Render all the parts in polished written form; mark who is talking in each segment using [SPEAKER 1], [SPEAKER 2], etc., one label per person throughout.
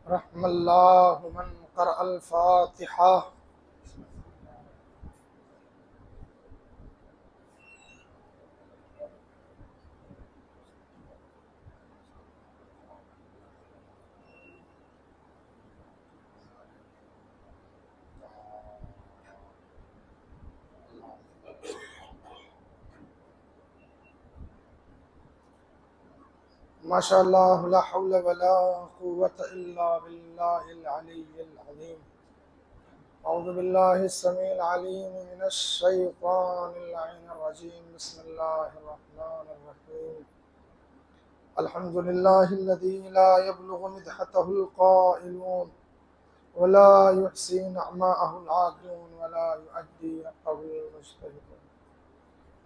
[SPEAKER 1] रहमल्लाहु मन क़रअल फ़ातिहा। माशाअल्लाह ला हौला वला कुव्वता इल्ला बिल्लाहिल अलिय्यिल अज़ीम। अऊज़ु बिल्लाहि स्समीइल अलीम मिनश शैतानिर रजीम। बिस्मिल्लाहिर रहमानिर रहीम। अल्हम्दुलिल्लाहिल्लज़ी ला यब्लुगु मिदहतहुल क़ाइलून वला युहसी नअमाअहुल आक़िलून वला युअद्दी हक़्क़हुल मुज्तहिदून।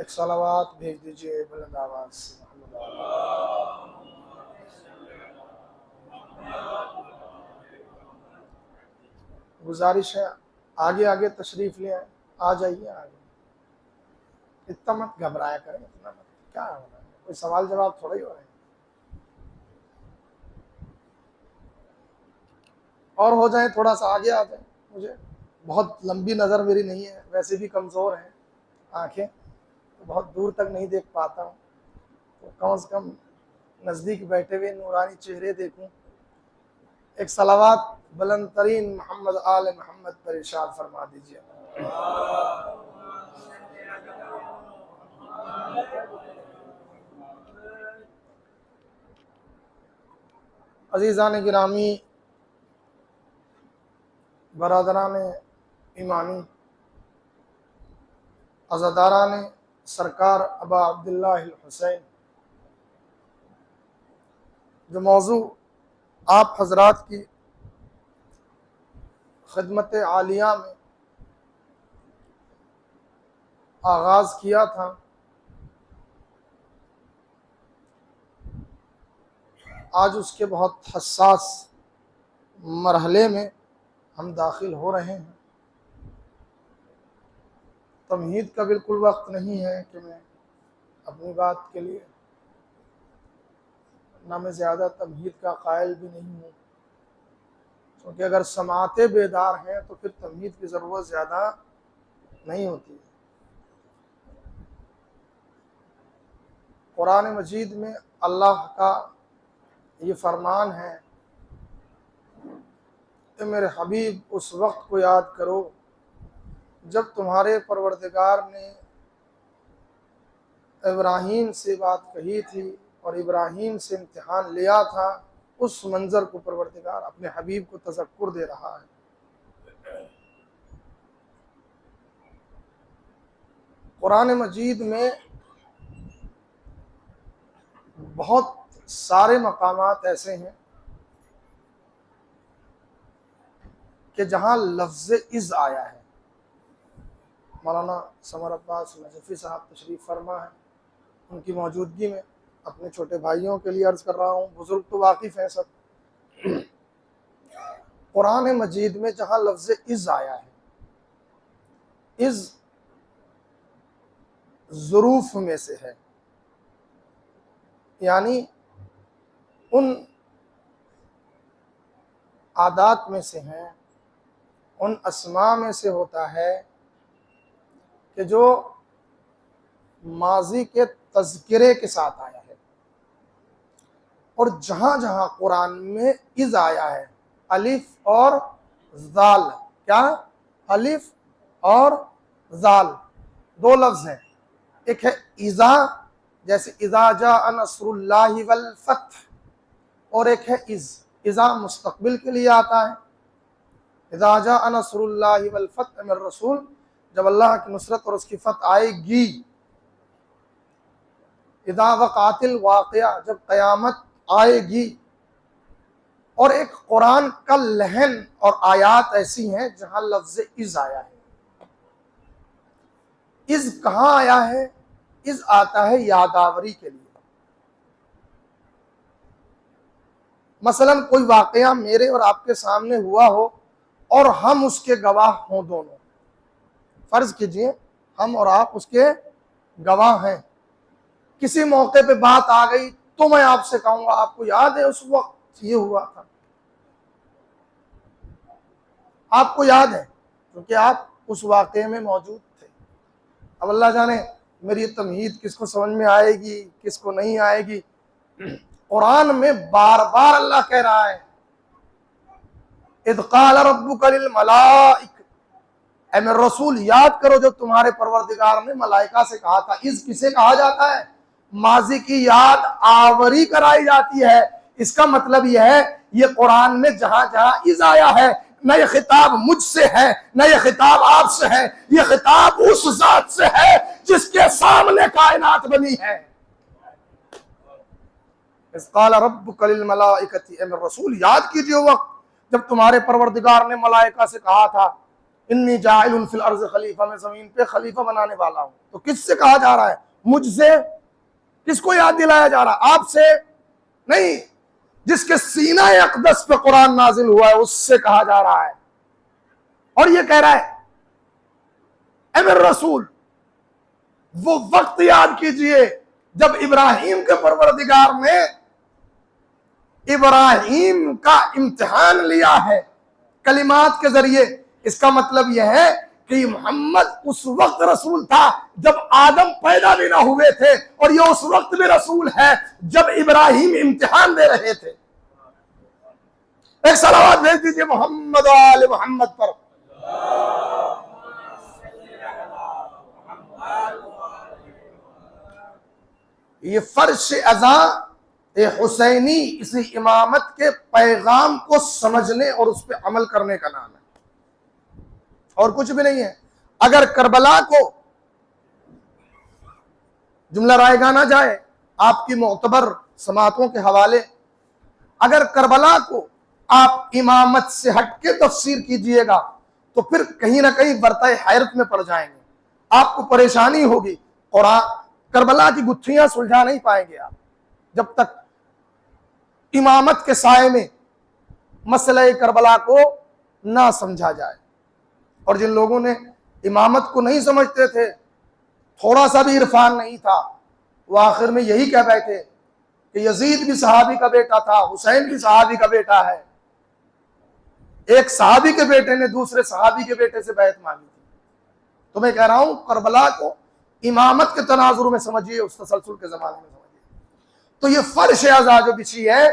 [SPEAKER 1] एक सलावत भेज दीजिए बुलंद आवाज से। गुजारिश है आगे आगे तशरीफ ले आए, आ जाइए आगे। इतना मत घबराया करें, इतना मत, क्या हो रहा है, कोई सवाल जवाब थोड़ा ही हो रहे हैं। और हो जाए, थोड़ा सा आगे आ जाए। मुझे बहुत लंबी नज़र मेरी नहीं है, वैसे भी कमज़ोर हैं आंखें, तो बहुत दूर तक नहीं देख पाता हूँ, तो कम से कम नज़दीक बैठे हुए नूरानी चेहरे देखूं। एक सलावत बुलंद तरीन मोहम्मद आल मोहम्मद पर इरशाद फरमा दीजिए। अजीज़ान गिरामी, बरादरान ईमानी, अज़ादारान सरकार अबा अब्दुल्लाह हुसैन, जो मौजू आप हजरात की खिदमत आलिया में आगाज़ किया था, आज उसके बहुत हसास मरहले में हम दाखिल हो रहे हैं। तमहीद का बिल्कुल वक्त नहीं है कि मैं अपनी बात के लिए, ना मैं ज़्यादा तमहीद का कायल भी नहीं हूँ, क्योंकि अगर समाते बेदार हैं तो फिर तमहीद की ज़रूरत ज़्यादा नहीं होती। कुरान मजीद में अल्लाह का ये फरमान है कि मेरे हबीब उस वक्त को याद करो जब तुम्हारे परवरदिगार ने इब्राहीम से बात कही थी और इब्राहीम से इम्तिहान लिया था। उस मंज़र को परवरदिगार अपने हबीब को तज़क्कुर दे रहा है। कुरान मजीद में बहुत सारे मकामात ऐसे हैं कि जहाँ लफ्ज़ इज़ आया है। मौलाना समर अब्बास नजफ़ी साहब तशरीफ़ फरमा है, उनकी मौजूदगी में अपने छोटे भाइयों के लिए अर्ज़ कर रहा हूँ, बुज़ुर्ग तो वाकिफ़ हैं सब। कुरान मजीद में जहाँ लफ्ज़ इज़ आया है, इज़ ज़ुरूफ़ में से है, यानी उन आदात में से हैं, उन अस्मा में से होता है कि जो माजी के तज़किरे के साथ आया है। और जहां जहां कुरान में इज आया है, अलिफ और जाल, क्या अलिफ और जाल दो लफ्ज हैं। एक है इज़ा, जैसे इज़ा जाअ नस्रुल्लाहि वल फत्ह, और एक है इज़ा मुस्तकबिल के लिए आता है। इज़ा जाअ नस्रुल्लाहि वल फत्ह मिर रसूल, जब अल्लाह की नुसरत और उसकी फतह आएगी। इज़ा वक़ातिल वाक़िया, जब क़यामत आएगी। और एक कुरान का लहन और आयात ऐसी हैं जहां लफ्ज़ इज़ आया है। इज़ कहाँ आया है? इज़ आता है यादावरी के लिए। मसलन कोई वाक़या मेरे और आपके सामने हुआ हो और हम उसके गवाह हों दोनों। फर्ज कीजिए हम और आप उसके गवाह हैं। किसी मौके पे बात आ गई तो मैं आपसे कहूंगा आपको याद है उस वक्त ये हुआ था, आपको याद है क्योंकि आप उस वाक़े में मौजूद थे। अब अल्लाह जाने मेरी तमहीद किसको समझ में आएगी किसको नहीं आएगी। कुरान में बार बार अल्लाह कह रहा है इज़ क़ाल रब्बुका लिल मलाइक, ऐ मेरे रसूल याद करो जो तुम्हारे परवरदिगार ने मलाइका से कहा था। इज़ किसे कहा जाता है? माजी की याद आवरी कराई जाती है। इसका मतलब यह है ये कुरान में जहां जहां इज़ आया है, न ये खिताब मुझसे है न ये खिताब आपसे है, ये खिताब उस जात से है जिसके सामने कायनात बनी है। इज़ क़ाल रब्बुका लिल मलाइकति, ऐ मेरे रसूल याद कीजिए वक्त जब तुम्हारे परवरदिगार ने मलाइका से कहा था इन्नी जाइलुन फिल अर्ज़ खलीफा, मैं जमीन पे खलीफा बनाने वाला हूं। तो किससे कहा जा रहा है? मुझसे। किसको याद दिलाया जा रहा है? आपसे नहीं, जिसके सीना अक़दस पे कुरान नाजिल हुआ है उससे कहा जा रहा है। और ये कह रहा है ऐ मेरे रसूल वो वक्त याद कीजिए जब इब्राहिम के परवरदिगार ने इब्राहिम का इम्तिहान लिया है कलिमात के जरिए। इसका मतलब यह है कि मोहम्मद उस वक्त रसूल था जब आदम पैदा भी ना हुए थे, और ये उस वक्त भी रसूल है जब इब्राहिम इम्तिहान दे रहे थे। एक सलावत भेज दीजिए मोहम्मद आले मोहम्मद पर। ये फर्श अज़ा हुसैनी इसी इमामत के पैगाम को समझने और उस पर अमल करने का नाम है, और कुछ भी नहीं है। अगर करबला को जुमला रायगा ना जाए आपकी मोतबर समातों के हवाले, अगर करबला को आप इमामत से हटके तफसीर कीजिएगा तो फिर कहीं ना कहीं बरताए हैरत में पड़ जाएंगे, आपको परेशानी होगी। कुरान करबला की गुत्थियां सुलझा नहीं पाएंगे आप जब तक इमामत के साए में मसले करबला को ना समझा जाए। और जिन लोगों ने इमामत को नहीं समझते थे, थोड़ा सा भी इरफान नहीं था, वो आखिर में यही कह बैठे कि यजीद भी सहाबी का बेटा था, हुसैन भी सहाबी का बेटा है। एक सहाबी के बेटे ने दूसरे सहाबी के बेटे से बैत मांगी थी। तो मैं कह रहा हूं करबला को इमामत के तनाजुर में समझिए, उस तसलसल के जमाने में समझिए। तो ये फर्श अज़ा जो बिछी है,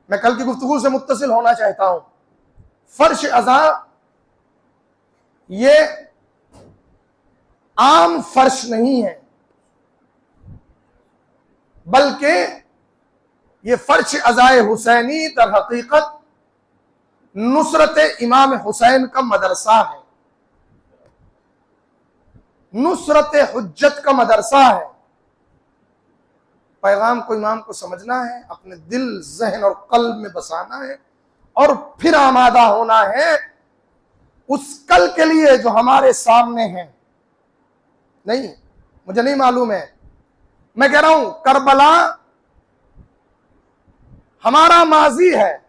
[SPEAKER 1] मैं कल की गुफ्तगू से मुत्तसिल होना चाहता हूं। फर्श अज़ा ये आम फर्श नहीं है, बल्कि ये फर्श अज़ाए हुसैनी दर हकीकत नुसरत इमाम हुसैन का मदरसा है, नुसरत हुज्जत का मदरसा है। पैगाम को इमाम को समझना है, अपने दिल जहन और कल्ब में बसाना है, और फिर आमादा होना है उस कल के लिए जो हमारे सामने है। नहीं, मुझे नहीं मालूम है, मैं कह रहा हूं करबला हमारा माजी है,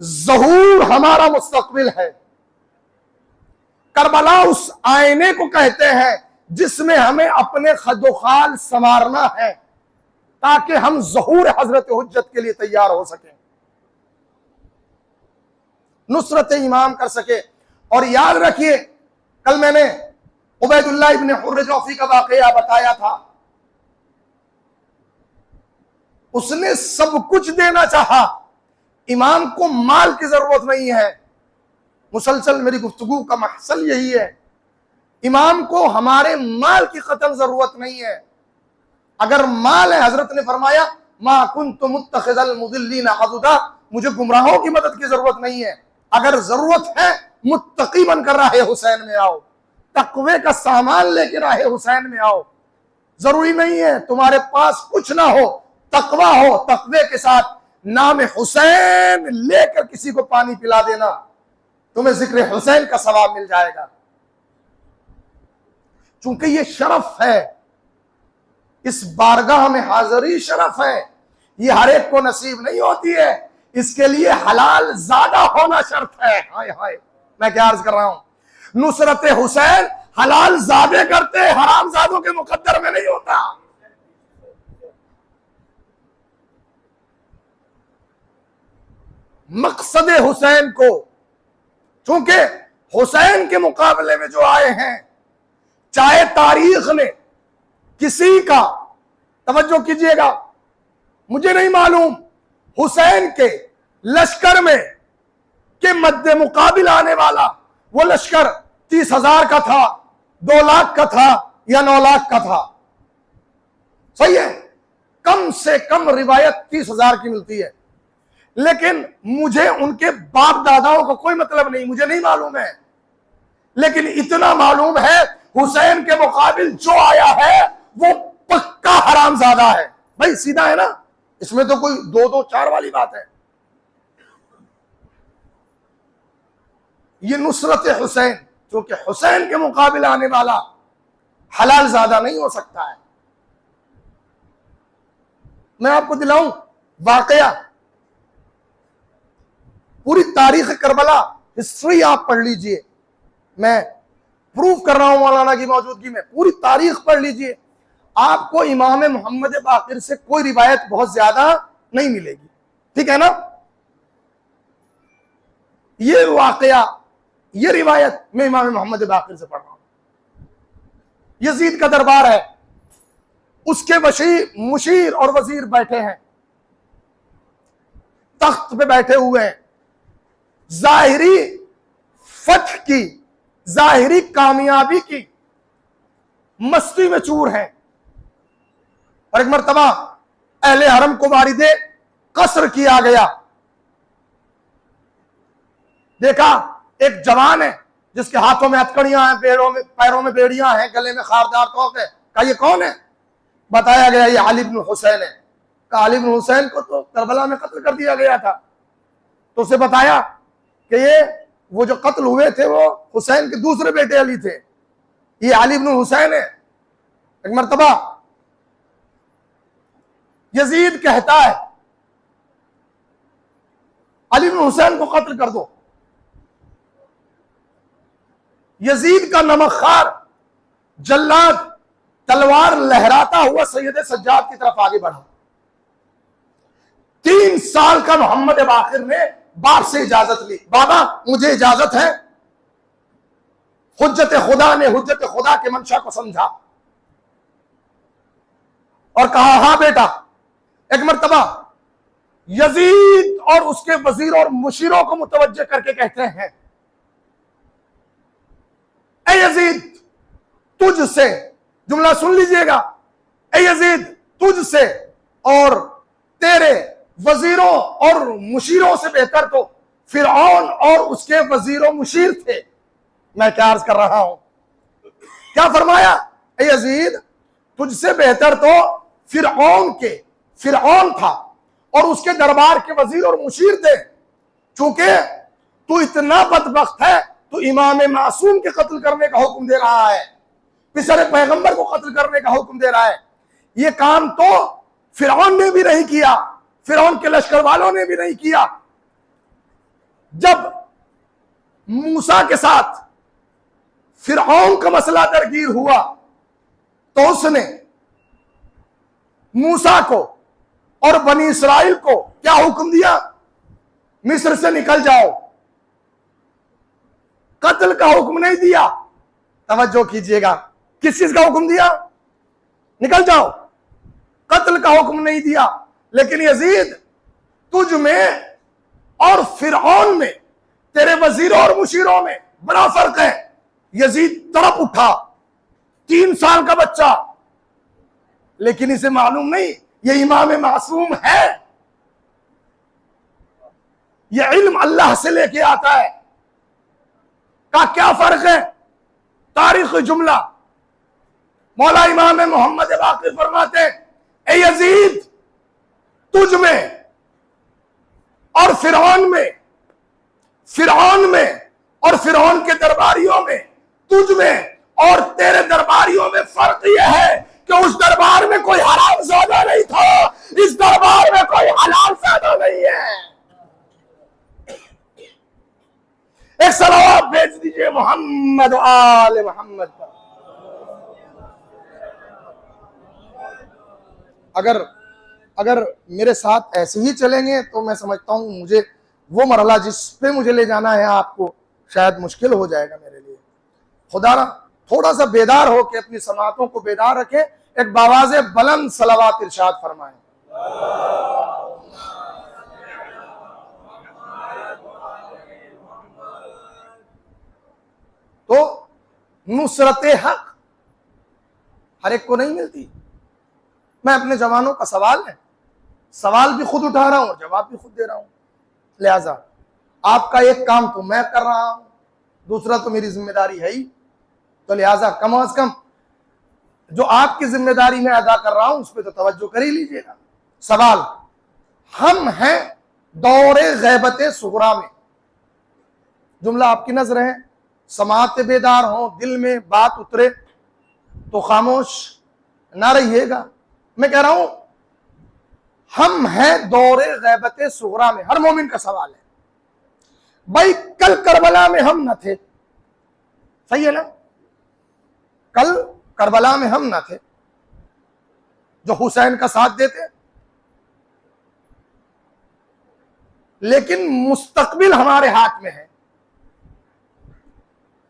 [SPEAKER 1] ज़हूर हमारा मुस्तकबिल है। करबला उस आईने को कहते हैं जिसमें हमें अपने खदोखाल संवारना है। ताकि हम ज़हूर हजरत हुज्जत के लिए तैयार हो सकें, नुसरत इमाम कर सके। और याद रखिए, कल मैंने उबैदुल्लाह इब्न हुर्र जौफी का वाकया बताया था। उसने सब कुछ देना चाहा, इमाम को माल की जरूरत नहीं है। मुसलसल मेरी गुफ्तगू का महसल यही है, इमाम को हमारे माल की कतन जरूरत नहीं है। अगर माल है, हजरत ने फरमाया मा कुन्तु मुत्तखिज़ल मुदिल्लीन अज़ुदा, मुझे गुमराहों की मदद की जरूरत नहीं है। अगर जरूरत है, मुत्तकी बनकर राहे हुसैन में आओ, तकवे का सामान लेकर राहे हुसैन में आओ। जरूरी नहीं है तुम्हारे पास कुछ ना हो, तकवा हो, तकवे के साथ नाम हुसैन लेकर किसी को पानी पिला देना, तुम्हें जिक्र हुसैन का सवाब मिल जाएगा। चूंकि ये शरफ है, इस बारगाह में हाजिरी शरफ है, ये हर एक को नसीब नहीं होती है। इसके लिए हलाल ज्यादा होना शर्त है। हाय हाय, मैं क्या अर्ज कर रहा हूं, नुसरत हुसैन हलाल ज्यादा करते, हराम ज्यादों के मुकद्दर में नहीं होता। मकसद हुसैन को, चूंकि हुसैन के मुकाबले में जो आए हैं, चाहे तारीख ने किसी का, तवज्जो कीजिएगा, मुझे नहीं मालूम हुसैन के लश्कर में के मद्दे मुकाबिल आने वाला वो लश्कर 30,000 का था, 2 लाख का था या 9 लाख का था। सही है, कम से कम रिवायत 30,000 की मिलती है, लेकिन मुझे उनके बाप दादाओं का कोई मतलब नहीं, मुझे नहीं मालूम है। लेकिन इतना मालूम है, हुसैन के मुकाबिल जो आया है वो पक्का हरामजादा है। भाई सीधा है ना, इसमें तो कोई 2-2 4 वाली बात है। ये नुसरत हुसैन, क्योंकि हुसैन के मुकाबिल आने वाला हलाल ज्यादा नहीं हो सकता है। मैं आपको दिलाऊं वाकया, पूरी तारीख करबला हिस्ट्री आप पढ़ लीजिए, मैं प्रूफ कर रहा हूं मौलाना की मौजूदगी में, पूरी तारीख पढ़ लीजिए, आपको इमाम मोहम्मद बाकिर से कोई रिवायत बहुत ज्यादा नहीं मिलेगी। ठीक है ना, ये वाकया, ये रिवायत मैं इमाम मोहम्मद बाकिर से पढ़ रहा हूं। यजीद का दरबार है, उसके मुशीर और वजीर बैठे हैं, तख्त पे बैठे हुए हैं, जाहिरी फतह की, जाहिरी कामयाबी की मस्ती में चूर हैं। और एक मर्तबा अहले हरम को वारिदे कसर किया गया। देखा एक जवान है जिसके हाथों में हथकड़ियां हैं, पैरों में बेड़ियां हैं, गले में खारदार तोक है। कहा ये कौन है? बताया गया ये अली इब्न हुसैन है। कहा अली इब्न हुसैन को तो करबला में कत्ल कर दिया गया था। तो उसे बताया कि ये वो जो कत्ल हुए थे वो हुसैन के दूसरे बेटे अली थे, ये अली इब्न हुसैन है। एक मर्तबा यजीद कहता है अली इब्न हुसैन को कत्ल कर दो। यजीद का नमकखार जल्लाद तलवार लहराता हुआ सैयद सज्जाद की तरफ आगे बढ़ा। 3 साल का मोहम्मद बाकिर ने बाप से इजाजत ली, बाबा मुझे इजाजत है। हुज्जत खुदा ने हुज्जत खुदा के मंशा को समझा और कहा हाँ बेटा। एक मर्तबा यजीद और उसके वजीर और मुशीरों को मुतवज्जे करके कहते हैं, ए यजीद तुझसे, जुमला सुन लीजिएगा, ए यजीद तुझसे और तेरे वजीरों और मुशीरों से बेहतर तो फिरौन और उसके वजीरों मुशीर थे। मैं क्या अर्ज कर रहा हूं, क्या फरमाया? ए यजीद तुझसे बेहतर तो फिरौन था और उसके दरबार के वजीर और मुशीर थे। चूंकि तू इतना बदबख्त है, तो इमाम मासूम के कत्ल करने का हुक्म दे रहा है, पिछले पैगंबर को कत्ल करने का हुक्म दे रहा है। ये काम तो फिरौन ने भी नहीं किया, फिरौन के लश्कर वालों ने भी नहीं किया। जब मूसा के साथ फिरौन का मसला दरगीर हुआ तो उसने मूसा को और बनी इसराइल को क्या हुक्म दिया? मिस्र से निकल जाओ। कत्ल का हुक्म नहीं दिया। तवज्जो कीजिएगा, किस चीज का हुक्म दिया? निकल जाओ। कत्ल का हुक्म नहीं दिया। लेकिन यजीद, तुझ में और फिरौन में, तेरे वजीरों और मुशीरों में बड़ा फर्क है। यजीद तड़प उठा, 3 साल का बच्चा, लेकिन इसे मालूम नहीं ये इमाम मासूम है, ये इल्म अल्लाह से लेके आता है। का क्या फर्क है? तारीख जुमला, मौला इमाम मोहम्मद बाकिर फरमाते हैं, ए यजीद, तुझ में और फिरौन में, फिरौन में और फिरौन के दरबारियों में, तुझ में और तेरे दरबारियों में फर्क यह है कि उस दरबार में कोई हराम ज़्यादा नहीं था, इस दरबार में कोई हलाल ज़्यादा नहीं है। एक सलावत भेज दीजिए मोहम्मद आले मोहम्मद पर। अगर मेरे साथ ऐसे ही चलेंगे तो मैं समझता हूं मुझे वो मरहला जिस पे मुझे ले जाना है आपको शायद मुश्किल हो जाएगा मेरे लिए। खुदा थोड़ा सा बेदार हो के अपनी समातों को बेदार रखे, एक बावाज़े बुलंद सलावत इरशाद फरमाएं। तो नुसरत हक हर एक को नहीं मिलती। मैं अपने जवानों का सवाल भी खुद उठा रहा हूं, जवाब भी खुद दे रहा हूं। लिहाजा आपका एक काम तो मैं कर रहा हूं, दूसरा तो मेरी जिम्मेदारी है ही, तो लिहाजा कम अज कम जो आपकी जिम्मेदारी में अदा कर रहा हूं उस पर तो तवज्जो कर ही लीजिएगा। सवाल, हम हैं दौरे गैबत सुगरा में। जुमला आपकी नजर है, समात बेदार हो, दिल में बात उतरे तो खामोश ना रहिएगा। मैं कह रहा हूं हम हैं दौरे गैबत सुगरा में। हर मोमिन का सवाल है भाई, कल करबला में हम न थे, सही है ना? कल करबला में हम न थे जो हुसैन का साथ देते, लेकिन मुस्तकबिल हमारे हाथ में है।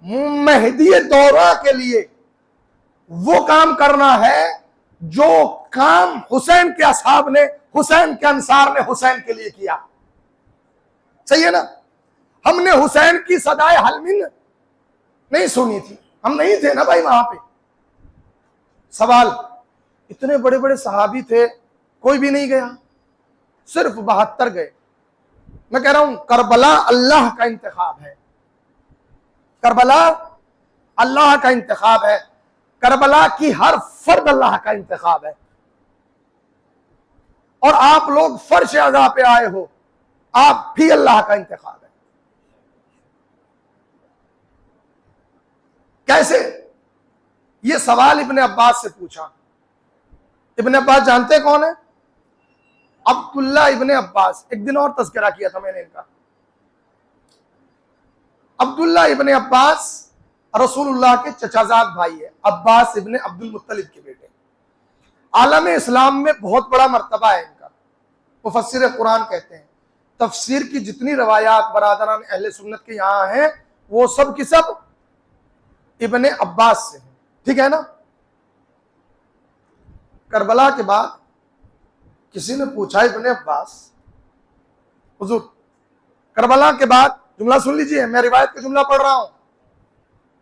[SPEAKER 1] मेहदी दौरा के लिए वो काम करना है जो काम हुसैन के असहाब ने, हुसैन के अंसार ने हुसैन के लिए किया, सही है ना? हमने हुसैन की सदाए हलमिन नहीं सुनी थी, हम नहीं थे ना भाई वहां पे। सवाल, इतने बड़े बड़े सहाबी थे, कोई भी नहीं गया, सिर्फ 72 गए। मैं कह रहा हूं करबला अल्लाह का इंतखाब है, करबला अल्लाह का इंतखाब है, करबला की हर फर्द अल्लाह का इंतखाब है। और आप लोग फर्श अज़ा पे आए हो, आप भी अल्लाह का इंतखाब है। कैसे? ये सवाल इब्ने अब्बास से पूछा। इब्ने अब्बास जानते कौन है? अब्दुल्ला इब्ने अब्बास। एक दिन और तज़किरा किया था मैंने इनका। अब्दुल्ला इब्ने अब्बास रसूलुल्लाह के चचाजाद भाई है, अब्बास इब्ने अब्दुल मुत्तलिब के बेटे। आलम इस्लाम में बहुत बड़ा मर्तबा है इनका। मुफस्सिर कुरान कहते हैं तफसीर की जितनी रवायात बरादरान अहले सुन्नत के यहाँ हैं वो सब की सब इब्ने अब्बास से हैं, ठीक है ना? करबला के बाद किसी ने पूछा इब्ने अब्बास, हुजूर करबला के बाद, जुमला सुन लीजिए, मैं रिवायत का जुमला पढ़ रहा हूं,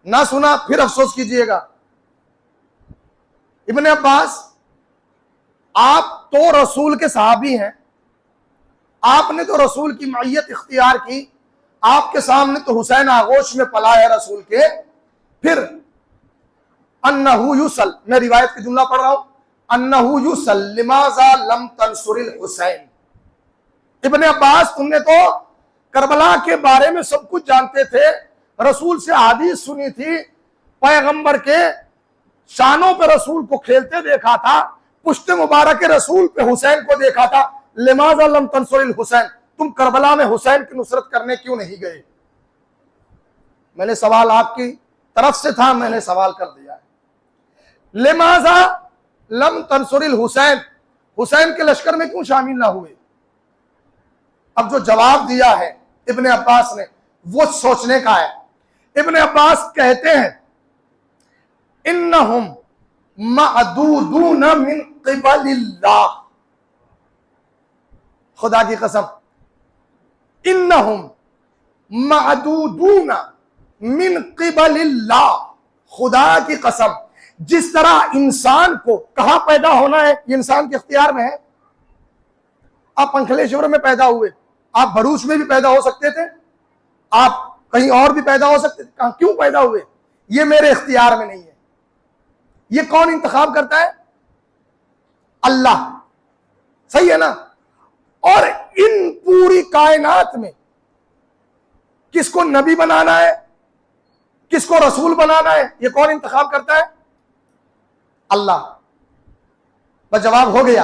[SPEAKER 1] ना सुना फिर अफसोस कीजिएगा। इब्ने अब्बास, आप तो रसूल के सहाबी हैं, आपने तो रसूल की मैयत इख्तियार की, आपके सामने तो हुसैन आगोश में पला है रसूल के, फिर अन्नहु युसल, मैं रिवायत का जुमला पढ़ रहा हूं, अन्नहु युसल लिमाजा लम तंसुरिल हुसैन। इब्ने अब्बास, तुमने तो करबला के बारे में सब कुछ जानते थे, रसूल से हदीस सुनी थी, पैगंबर के शानों पे रसूल को खेलते देखा था, पुश्ते मुबारक रसूल पे हुसैन को देखा था, लिमाजा लम तंसुरिल हुसैन, तुम करबला में हुसैन की नुसरत करने क्यों नहीं गए? मैंने सवाल आपकी तरफ से था, मैंने सवाल कर दिया है। लिमाजा लम तंसुरिल हुसैन, हुसैन के लश्कर में क्यों शामिल ना हुए? अब जो जवाब दिया है इब्ने अब्बास ने वो सोचने का है। इब्ने अब्बास कहते हैं इन्नहुम मअदूदून मिन क़िबलिल्लाह, खुदा की कसम, इन्नहुम मअदूदून मिन क़िबलिल्लाह, खुदा की कसम, जिस तरह इंसान को कहां पैदा होना है ये इंसान के इख्तियार में है। आप पंखलेश्वर में पैदा हुए, आप भरूच में भी पैदा हो सकते थे, आप कहीं और भी पैदा हो सकते थे, कहां क्यों पैदा हुए ये मेरे इख्तियार में नहीं है। ये कौन इंतखाब करता है? अल्लाह, सही है ना। और इन पूरी कायनात में किसको नबी बनाना है, किसको रसूल बनाना है, ये कौन इंतखाब करता है? अल्लाह। बस जवाब हो गया।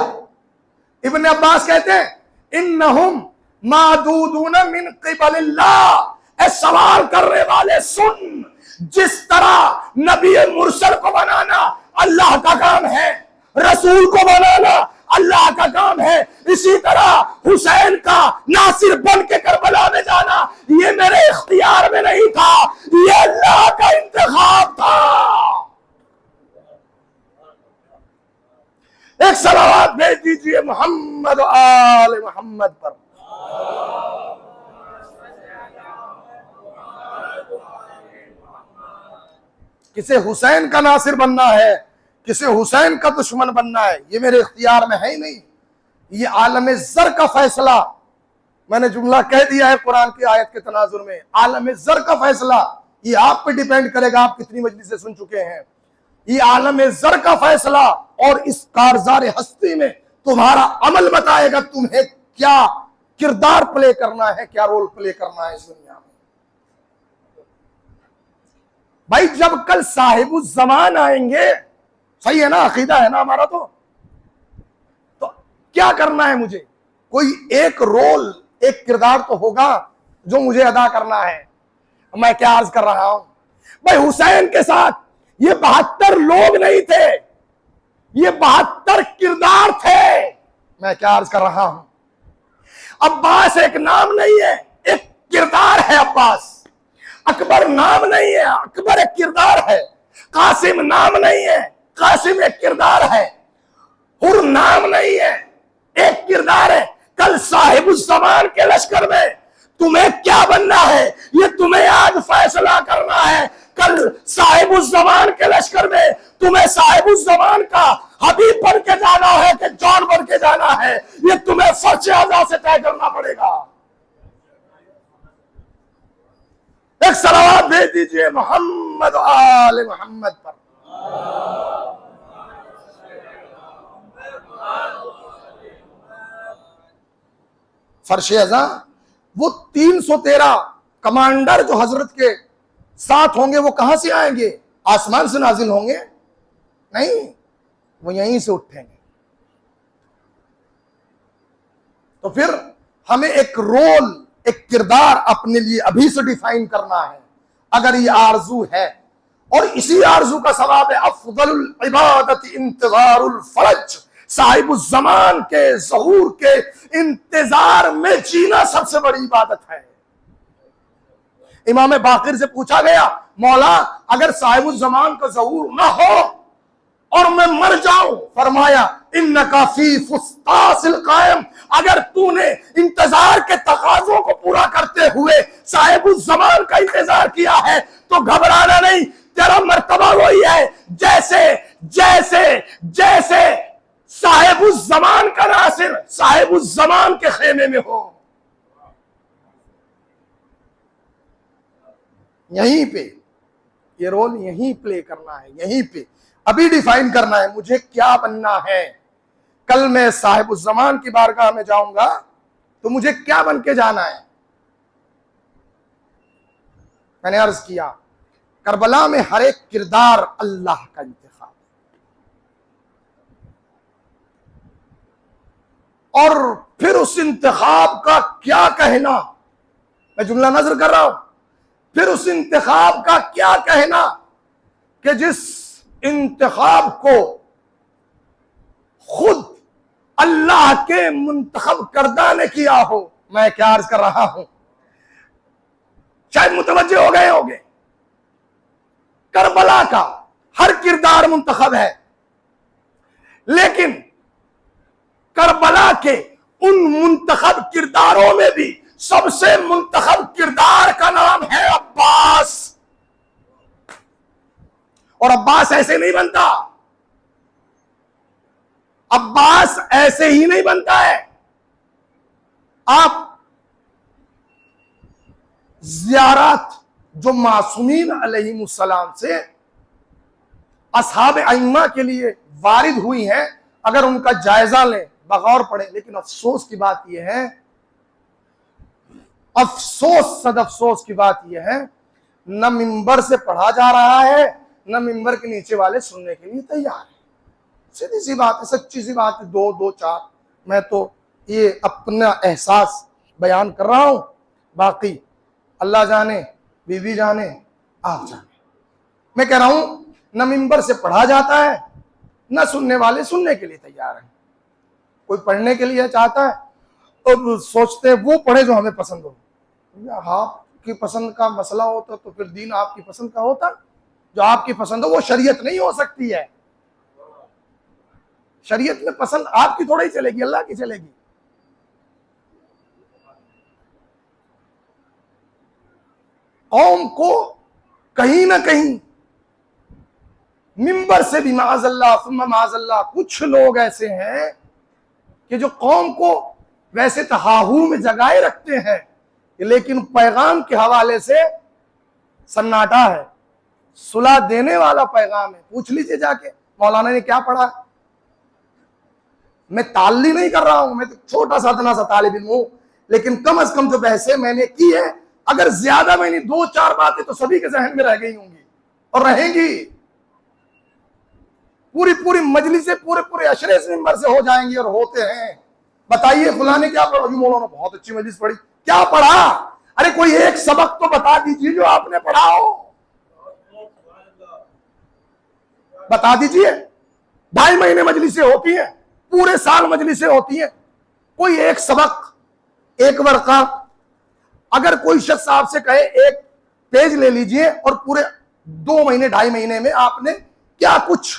[SPEAKER 1] इब्ने अब्बास कहते हैं इन्नहुम मादूदून मिन क़िबलिल्लाह। ए सवाल करने वाले सुन, जिस तरह नबी मुरसल को बनाना अल्लाह का काम है, रसूल को बनाना अल्लाह का काम है, इसी तरह हुसैन का नासिर बन के करबला में जाना ये मेरे इख्तियार में नहीं था, ये अल्लाह का इंतखाब था। एक सलावत भेज दीजिए मोहम्मद आले मोहम्मद पर। किसे हुसैन का नासिर बनना है, किसे हुसैन का दुश्मन बनना है, ये मेरे इख्तियार में है ही नहीं। ये आलम ज़र का फैसला, मैंने जुमला कह दिया है कुरान की आयत के तनाजुर में, आलम ज़र का फैसला ये आप पे डिपेंड करेगा, आप कितनी मजलिसें सुन चुके हैं। ये आलम ज़र का फैसला और इस कारजार हस्ती में तुम्हारा अमल बताएगा तुम्हें क्या किरदार प्ले करना है, क्या रोल प्ले करना है इस दुनिया में। भाई जब कल साहिबुज़ ज़मान आएंगे, सही है ना, अकीदा है ना हमारा, तो क्या करना है मुझे? कोई एक रोल, एक किरदार तो होगा जो मुझे अदा करना है। मैं क्या अर्ज कर रहा हूं भाई, हुसैन के साथ ये 72 लोग नहीं थे, ये 72 किरदार थे। मैं क्या अर्ज कर रहा हूं, अब्बास एक नाम नहीं है, एक किरदार है अब्बास। अकबर नाम नहीं है, अकबर एक किरदार है। कासिम नाम नहीं है, कासिम एक किरदार है। हुर नाम नहीं है, एक किरदार है। कल साहिबुज़्ज़मान के लश्कर में तुम्हें क्या बनना है ये तुम्हें आज फैसला करना है। कल साहिबुज़्ज़मान के लश्कर में तुम्हें साहिबुज़्ज़मान का हबीब बन के जाना है कि जॉन बन के जाना है, ये तुम्हें फर्ज अज़ा से तय करना पड़ेगा। एक सलावत भेज दीजिए मोहम्मद आले मोहम्मद पर। फर्श अज़ा वो 313 कमांडर जो हजरत के साथ होंगे वो कहां से आएंगे? आसमान से नाजिल होंगे? नहीं, वो यहीं से उठेंगे। तो फिर हमें एक रोल, एक किरदार अपने लिए अभी से डिफाइन करना है, अगर ये आरजू है। और इसी आरजू का सवाब है अफदलुल इबादत इंतज़ारुल फरज। साहिबुज़्ज़मान के ज़हूर के इंतजार में जीना सबसे बड़ी इबादत है। इमाम बाकिर से पूछा गया, मौला अगर साहिबुज़्ज़मान का ज़हूर ना हो और मैं मर जाऊं, फरमाया इन्नका फी फुस्तासिल कायम, अगर तूने इंतजार के तकाज़ों को पूरा करते हुए साहिबुज़्ज़मान का इंतजार किया है तो घबराना नहीं, तेरा मर्तबा वही है जैसे जैसे जैसे साहिबुज़्ज़मान का नासिर साहिबुज़्ज़मान के खेमे में हो। यहीं पे ये रोल यहीं प्ले करना है, यहीं पे अभी डिफाइन करना है मुझे क्या बनना है। कल मैं साहिबुज़्ज़मान की बारगाह में जाऊंगा तो मुझे क्या बन के जाना है। मैंने अर्ज किया करबला में हर एक किरदार अल्लाह का इंतखाब, और फिर उस इंतखाब का क्या कहना, मैं जुमला नजर कर रहा हूं, फिर उस इंतखाब का क्या कहना कि जिस इंतखाब को खुद
[SPEAKER 2] अल्लाह के मुंतखब करदा ने किया हो। मैं क्या अर्ज कर रहा हूं, शायद मुतवज्जे हो गए होंगे। करबला का हर किरदार मुंतखब है, लेकिन करबला के उन मुंतखब किरदारों में भी सबसे मुंतखब किरदार का नाम है अब्बास। और अब्बास ऐसे नहीं बनता, अब्बास ऐसे ही नहीं बनता है। आप ज़ियारत जो मासूमीन अलैहिमुस्सलाम से असहाब अइम्मा के लिए वारिद हुई हैं, अगर उनका जायजा लें, बगौर पढ़ें, लेकिन अफसोस की बात यह है, अफसोस सद अफसोस की बात यह है, न मिंबर से पढ़ा जा रहा है, न मिंबर के नीचे वाले सुनने के लिए तैयार है। सीधी सी बात है, सच्ची सी बात है, दो दो चार। मैं तो ये अपना एहसास बयान कर रहा हूं, बाकी अल्लाह जाने, बीवी जाने, आप जाने। मैं कह रहा हूं, न मिंबर से पढ़ा जाता है, न सुनने वाले सुनने के लिए तैयार हैं। कोई पढ़ने के लिए चाहता है तो सोचते हैं वो पढ़े जो हमें पसंद हो। आपकी पसंद का मसला होता तो फिर दीन आपकी पसंद का होता। जो आपकी पसंद हो वो शरीयत नहीं हो सकती है। शरीयत में पसंद आपकी थोड़ा ही चलेगी, अल्लाह की चलेगी। कौम को कहीं ना कहीं मिंबर से भी माज़अल्लाह कुछ लोग ऐसे हैं कि जो कौम को वैसे तो हाहू में जगाए रखते हैं, लेकिन पैगाम के हवाले से सन्नाटा है। सुलह देने वाला पैगाम है। पूछ लीजिए जाके मौलाना ने क्या पढ़ा। मैं ताल्ली नहीं कर रहा हूं, मैं तो छोटा सा इतना सा तालिब इल्म हूं, लेकिन कम से कम जो बहसें मैंने की है, अगर ज्यादा मैंने दो चार बातें तो सभी के जहन में रह गई होंगी और रहेंगी। पूरी पूरी मजलिसें पूरे पूरे अशरे से मिंबर से हो जाएंगी और होते हैं। बताइए फलां ने क्या पढ़ा? मौलाना बहुत अच्छी मजलिस पढ़ी। क्या पढ़ा? अरे कोई एक सबक तो बता दीजिए जो आपने पढ़ा हो, बता दीजिए। 2.5 महीने मजलिसें होती हैं, पूरे साल मजलिसें होती हैं, कोई एक सबक, एक वर्का। अगर कोई शख्स आपसे कहे एक पेज ले लीजिए और पूरे 2 महीने 2.5 महीने में आपने क्या कुछ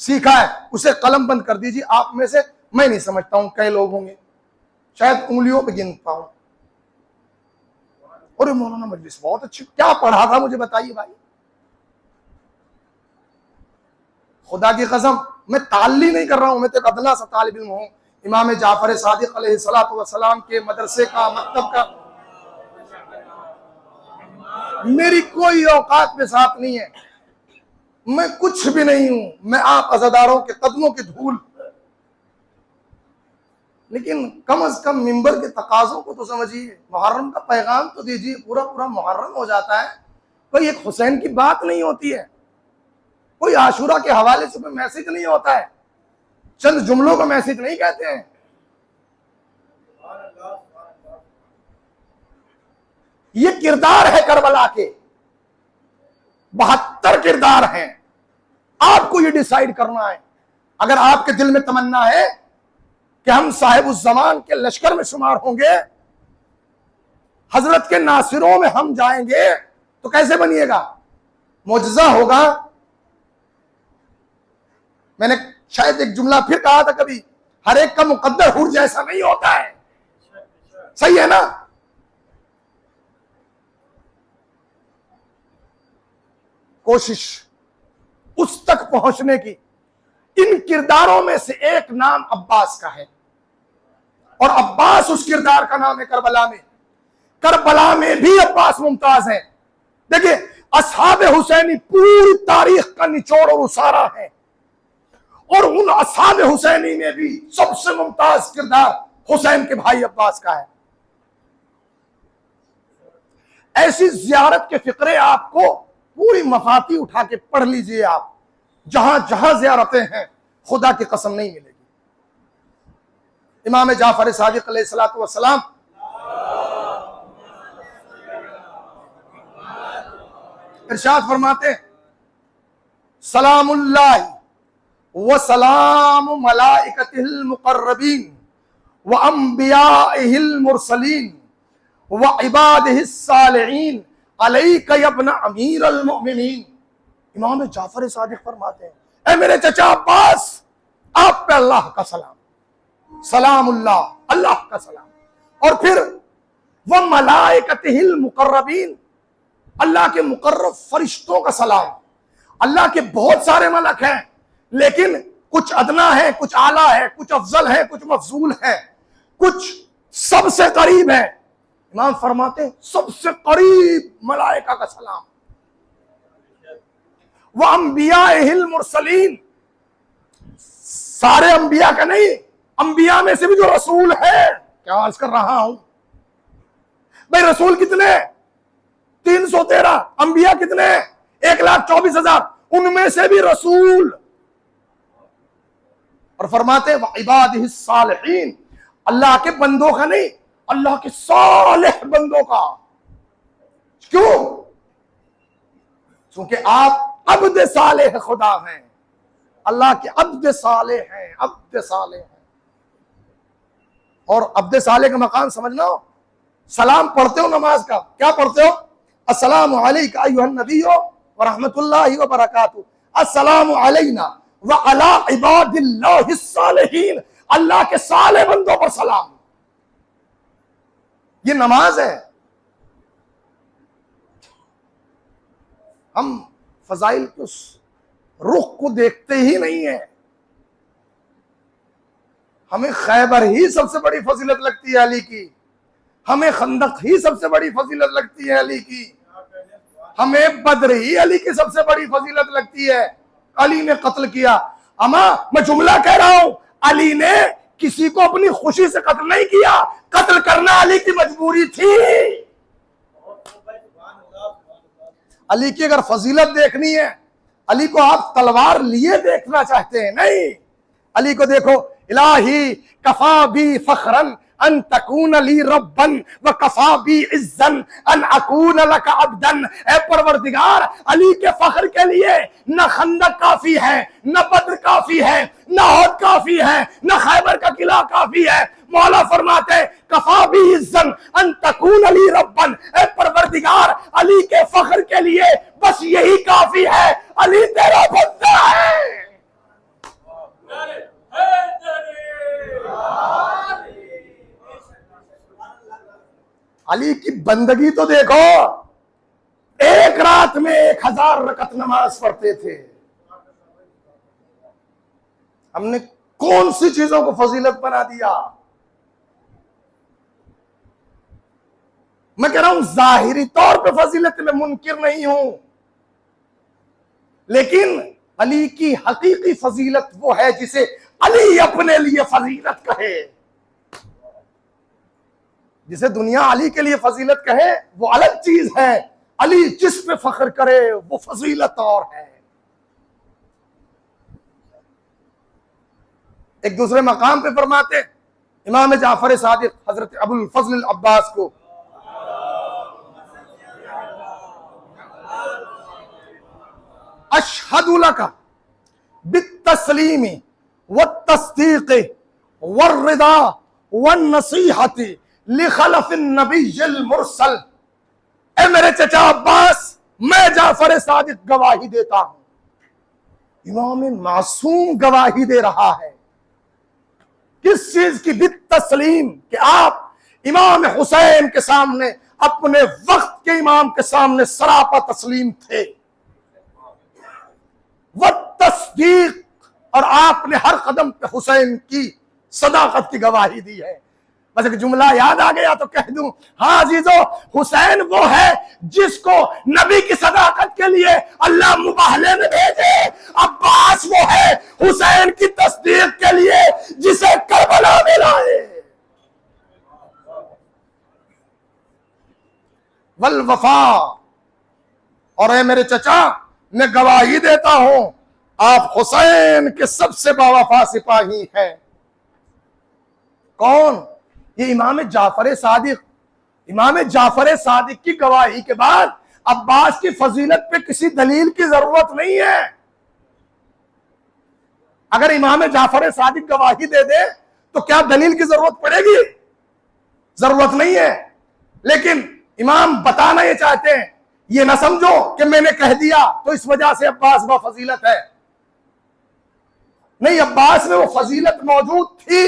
[SPEAKER 2] सीखा है, उसे कलम बंद कर दीजिए। आप में से मैं नहीं समझता हूं कई लोग होंगे, शायद उंगलियों पे गिन पाऊं। और मौलाना मजलिस बहुत अच्छी, क्या पढ़ा था मुझे बताइए भाई। खुदा की कसम मैं ताल्ली नहीं कर रहा हूं, मैं तो अदना सा तालिब इल्म हूं। इमाम जाफर सादिक अलैहिस्सलातु वस्सलाम के मदरसे का, मकतब का मेरी कोई औकात में साथ नहीं है। मैं कुछ भी नहीं हूं, मैं आप अज़ादारों के कदमों की धूल। लेकिन कम से कम मिंबर के तकाज़ों को तो समझिए। मुहर्रम का पैगाम तो दीजिए, पूरा पूरा मुहर्रम हो जाता है, कोई एक हुसैन की बात नहीं होती है, कोई आशूरा के हवाले से कोई मैसेज नहीं होता है, चंद जुमलों का मैसेज नहीं कहते हैं। ये किरदार है करबला के, 72 किरदार हैं। आपको ये डिसाइड करना है। अगर आपके दिल में तमन्ना है कि हम साहिब उस जमान के लश्कर में शुमार होंगे, हजरत के नासिरों में हम जाएंगे, तो कैसे बनिएगा? मोजज़ा होगा। मैंने शायद एक जुमला फिर कहा था कभी, हर एक का मुकद्दर हुर जैसा नहीं होता है। सही है ना? कोशिश उस तक पहुंचने की। इन किरदारों में से एक नाम अब्बास का है, और अब्बास उस किरदार का नाम है करबला में। करबला में भी अब्बास मुमताज है। देखिए, असहाब हुसैनी पूरी तारीख का निचोड़ और उसारा है, और उन असहाब हुसैनी में भी सबसे मुमताज किरदार हुसैन के भाई अब्बास का है। ऐसी जियारत के फिक्रे आपको पूरी मफाती उठा के पढ़ लीजिए। आप जहां जहां जियारतें हैं, खुदा की कसम नहीं मिलेगी। इमाम जाफर सादिक अलैहिस्सलातु वस्सलाम इरशाद फरमाते हैं, सलामुल्लाहि व सलाम मलाइकतिल मुकर्रबीन व अंबियाइहिल मुरसलीन व इबादिहिस सालिहीन अलैका या इब्न अमीरुल मुमिनीन। इमाम जाफर सादिक फरमाते हैं, ऐ मेरे चचा अब्बास, आप पे अल्लाह का सलाम, सलामुल्लाह, अल्लाह का सलाम। और फिर वह मलाइकतिहिल मुकर्रबीन, अल्लाह के मुकर्रब फरिश्तों का सलाम। अल्लाह के बहुत सारे मलक हैं, लेकिन कुछ अदना है, कुछ आला है, कुछ अफजल है, कुछ मफजूल है, कुछ सबसे करीब है। इमाम फरमाते हैं सबसे करीब मलाइका का सलाम। वह अंबियाइहिल मुरसलीन, सारे अंबिया का नहीं, अंबिया में से भी जो रसूल है, क्या अर्ज कर रहा हूं भाई, रसूल कितने? 313। अंबिया कितने? 1,24,000। उनमें से भी रसूल। और फरमाते व इबादिहिस सालिहीन, अल्लाह के बंदों का नहीं, अल्लाह के सालेह बंदों का। क्यों? क्योंकि आप अब्द सालेह खुदा हैं, अल्लाह के अब्द सालेह हैं, अब्द सालेह हैं। और अब्द सालेह का मकान समझना हो, सलाम पढ़ते हो नमाज का, क्या पढ़ते हो? अस्सलामु अलैका अय्युहन नबिय्यु व रहमतुल्लाहि व बरकातुहू, अस्सलामु अलैना व अला इबादिल्लाहिस सालिहीन, अल्लाह के साले बंदों पर सलाम। ये नमाज है। हम फजाइल के उस रुख को देखते ही नहीं है। हमें खैबर ही सबसे बड़ी फजीलत लगती है अली की, हमें खंदक ही सबसे बड़ी फजीलत लगती है अली की, हमें बद्र ही अली की सबसे बड़ी फजीलत लगती है। अली ने कत्ल किया। अमा मैं जुमला कह रहा हूं, अली ने किसी को अपनी खुशी से कत्ल नहीं किया, कत्ल करना अली की मजबूरी थी। अली की अगर फजीलत देखनी है, अली को आप तलवार लिए देखना चाहते हैं, नहीं, अली को देखो। इलाही कफा बी फखरन अन तकून ली रब्बन व कफा बी इज्जन अन अकून लक अब्दन। ए परवरदिगार, अली के फख्र के लिए न खंदक काफी है, न बद्र काफी है, न उहद काफी है, न खैबर का किला काफी है। मौला फरमाते कफा बी इज्जन अन तकून ली रब्बन, ए परवरदिगार, अली के फख्र के लिए बस यही काफी है, अली तेरा बंदा है। अली की बंदगी तो देखो, एक रात में 1000 रकत नमाज पढ़ते थे। हमने कौन सी चीजों को फजीलत बना दिया? मैं कह रहा हूं जाहिरी तौर पे फजीलत में मुनकिर नहीं हूं, लेकिन अली की हकीकी फजीलत वो है जिसे अली अपने लिए फजीलत कहे। जिसे दुनिया अली के लिए फजीलत कहे वो अलग चीज है, अली जिस पे फख्र करे वो फजीलत और है। एक दूसरे मकाम पे फरमाते इमाम जाफर सादिक हजरत अबुल फजल अब्बास को, अशहदु लका बित्तस्लीमी वत्तस्दीक़ वर्रिदा वन्नसीहति लिखलफिन नबिय्यिल मुरसल। ए मेरे चचा अब्बास, मैं जाफर सादिक गवाही देता हूं। इमाम मासूम गवाही दे रहा है। किस चीज की? बित्तस्लीम, कि आप इमाम हुसैन के सामने, अपने वक्त के इमाम के सामने सरापा तस्लीम थे। वत्तस्दीक़, और आपने हर कदम पे हुसैन की सदाकत की गवाही दी है। बस एक जुमला याद आ गया तो कह दूं, हाँ अजीजो, हुसैन वो है जिसको नबी की सदाकत के लिए अल्लाह मुबाहले में भेजे। अब्बास वो है हुसैन की तस्दीक के लिए जिसे करबला में लाए। वल वफा, और है मेरे चचा, मैं गवाही देता हूं आप हुसैन के सबसे बावफा सिपाही हैं। कौन? ये इमाम जाफर सादिक। इमाम जाफर सादिक की गवाही के बाद अब्बास की फजीलत पे किसी दलील की जरूरत नहीं है। अगर इमाम जाफर सादिक गवाही दे दे तो क्या दलील की जरूरत पड़ेगी? जरूरत नहीं है। लेकिन इमाम बताना ये चाहते हैं, ये ना समझो कि मैंने कह दिया तो इस वजह से अब्बास में फजीलत है। नहीं, अब्बास में वो फजीलत मौजूद थी।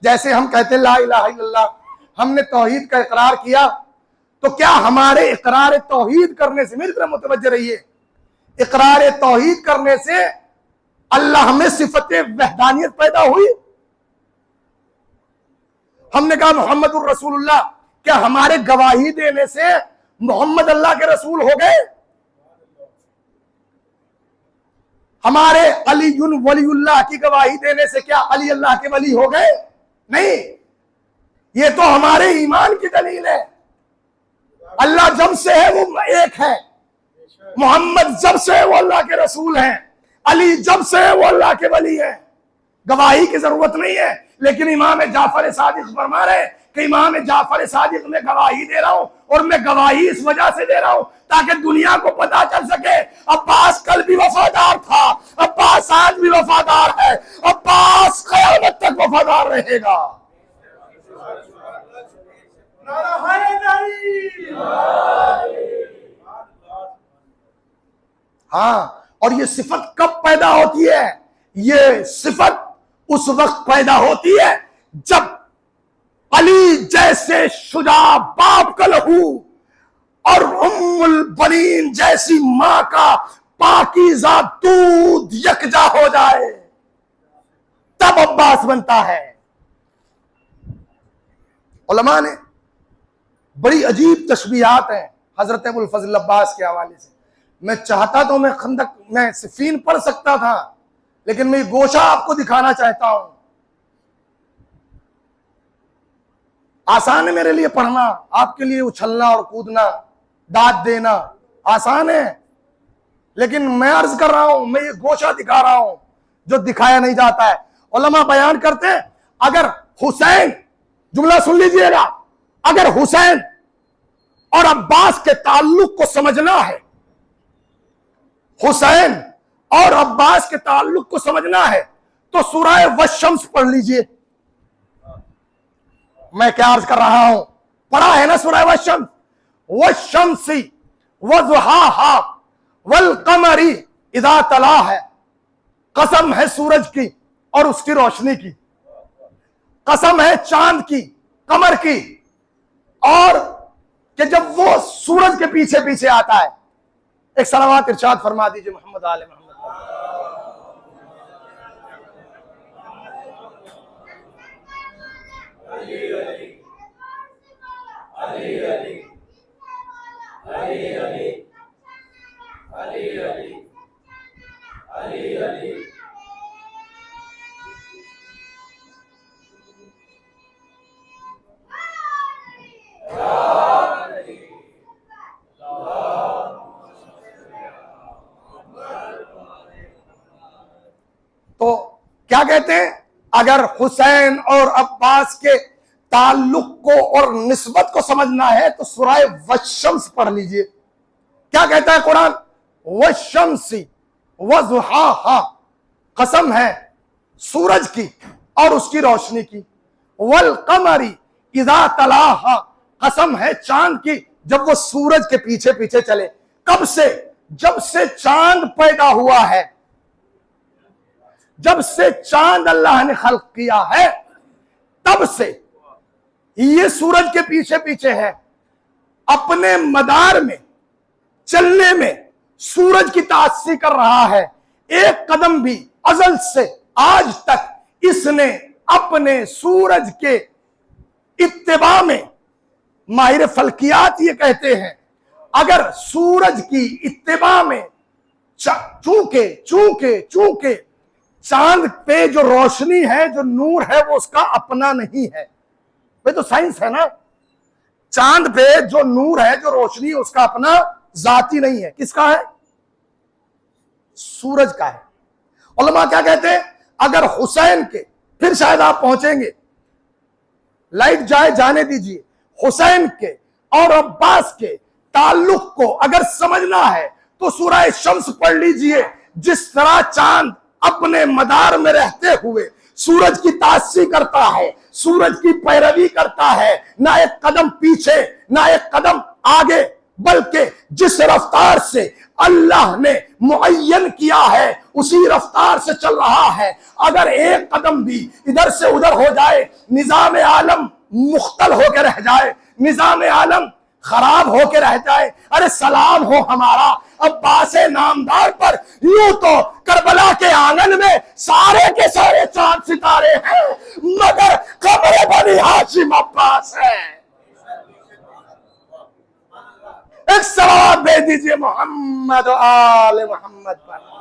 [SPEAKER 2] जैसे हम कहते हैं ला इलाहा इल्लल्लाह, हमने तौहीद का इकरार किया, तो क्या हमारे इकरार तौहीद करने से, मेरी तरफ मुतवज्जह रहिए, इकरार तौहीद करने से अल्लाह में सिफत वहदानियत पैदा हुई? हमने कहा मोहम्मदुर रसूलुल्लाह, क्या हमारे गवाही देने से मोहम्मद अल्लाह के रसूल हो गए? हमारे अलीयुन वलीउल्लाह की गवाही देने से क्या अली अल्लाह के वली हो गए? नहीं, ये तो हमारे ईमान की दलील है। अल्लाह जब से है वो एक है, मोहम्मद जब से है वो अल्लाह के रसूल हैं, अली जब से है वो अल्लाह के वली है। गवाही की जरूरत नहीं है। लेकिन इमाम जाफर सादिक फरमा रहे कि इमाम जाफर सादिक में गवाही दे रहा हूं, और मैं गवाही इस वजह से दे रहा हूं ताकि दुनिया को पता चल सके अब्बास कल भी वफादार था, अब्बास आज भी वफादार है, अब्बास क़यामत तक वफादार रहेगा। हाँ, और ये सिफत कब पैदा होती है? ये सिफत उस वक्त पैदा होती है जब अली जैसे शुजा बाप का लहू और उम्मुल बनीन जैसी मां का पाकीज़ा दूध यकजा हो जाए, तब अब्बास बनता है। उलमा ने बड़ी अजीब तशबीहात हैं हजरत अबुल फजल अब्बास के हवाले से। मैं चाहता तो मैं खंदक में सिफीन पढ़ सकता था, लेकिन मैं गोशा आपको दिखाना चाहता हूं। आसान है मेरे लिए पढ़ना, आपके लिए उछलना और कूदना, दाद देना आसान है, लेकिन मैं अर्ज कर रहा हूं, मैं ये गोशा दिखा रहा हूं जो दिखाया नहीं जाता है। उलमा बयान करते हैं, अगर हुसैन, जुमला सुन लीजिएगा, अगर हुसैन और अब्बास के ताल्लुक को समझना है, हुसैन और अब्बास के ताल्लुक को समझना है, तो सूरह वशम्स पढ़ लीजिए। मैं क्या अर्ज कर रहा हूं, पढ़ा है ना सूरह वशम्स? वशम्सी वज़ुहाहा वल कमरी इज़ा तला है, कसम है सूरज की और उसकी रोशनी की, कसम है चांद की, कमर की, और कि जब वो सूरज के पीछे पीछे आता है। एक सलावत इरशाद फरमा दीजिए मोहम्मद आले मोहम्मद। तो क्या कहते हैं, अगर हुसैन और अब्बास के ताल्लुक को और निस्बत को समझना है तो सूरह वशम्स पढ़ लीजिए। क्या कहता है कुरान? वशम्सी वज़ुहाहा, कसम है सूरज की और उसकी रोशनी की, वल कमरी इज़ा तलाहा, कसम है चांद की जब वो सूरज के पीछे पीछे चले। कब से? जब से चांद पैदा हुआ है, जब से चांद अल्लाह ने खल्क किया है, तब से ये सूरज के पीछे पीछे है। अपने मदार में चलने में सूरज की तासी कर रहा है। एक कदम भी अजल से आज तक इसने अपने सूरज के इत्तिबा में, माहिर फल्कियात ये कहते हैं, अगर सूरज की इत्तिबा में चूंकि चूंकि चूंकि चांद पे जो रोशनी है, जो नूर है, वो उसका अपना नहीं है। भाई तो साइंस है ना, चांद पे जो नूर है, जो रोशनी है, उसका अपना जाती नहीं है। किसका है? सूरज का है। उलमा क्या कहते हैं, अगर हुसैन के, फिर शायद आप पहुंचेंगे, लाइट जाए जाने दीजिए, हुसैन के और अब्बास के ताल्लुक को अगर समझना है तो सूरह शम्स पढ़ लीजिए। जिस तरह चांद अपने मदार में रहते हुए सूरज की तासी करता है, सूरज की पैरवी करता है, ना एक कदम पीछे ना एक कदम आगे, बल्कि जिस रफ्तार से अल्लाह ने मुअय्यन किया है उसी रफ्तार से चल रहा है। अगर एक कदम भी इधर से उधर हो जाए, निजाम आलम मुख्तल होकर रह जाए, निजाम आलम खराब होकर रह जाए। अरे सलाम हो हमारा अब्बास नामदार पर। यूं तो करबला के आंगन में सारे के सारे चांद सितारे हैं, मगर कब्र बनी हाशिम अब्बास है। एक सलावत भेज दीजिए मोहम्मद आले मोहम्मद पर।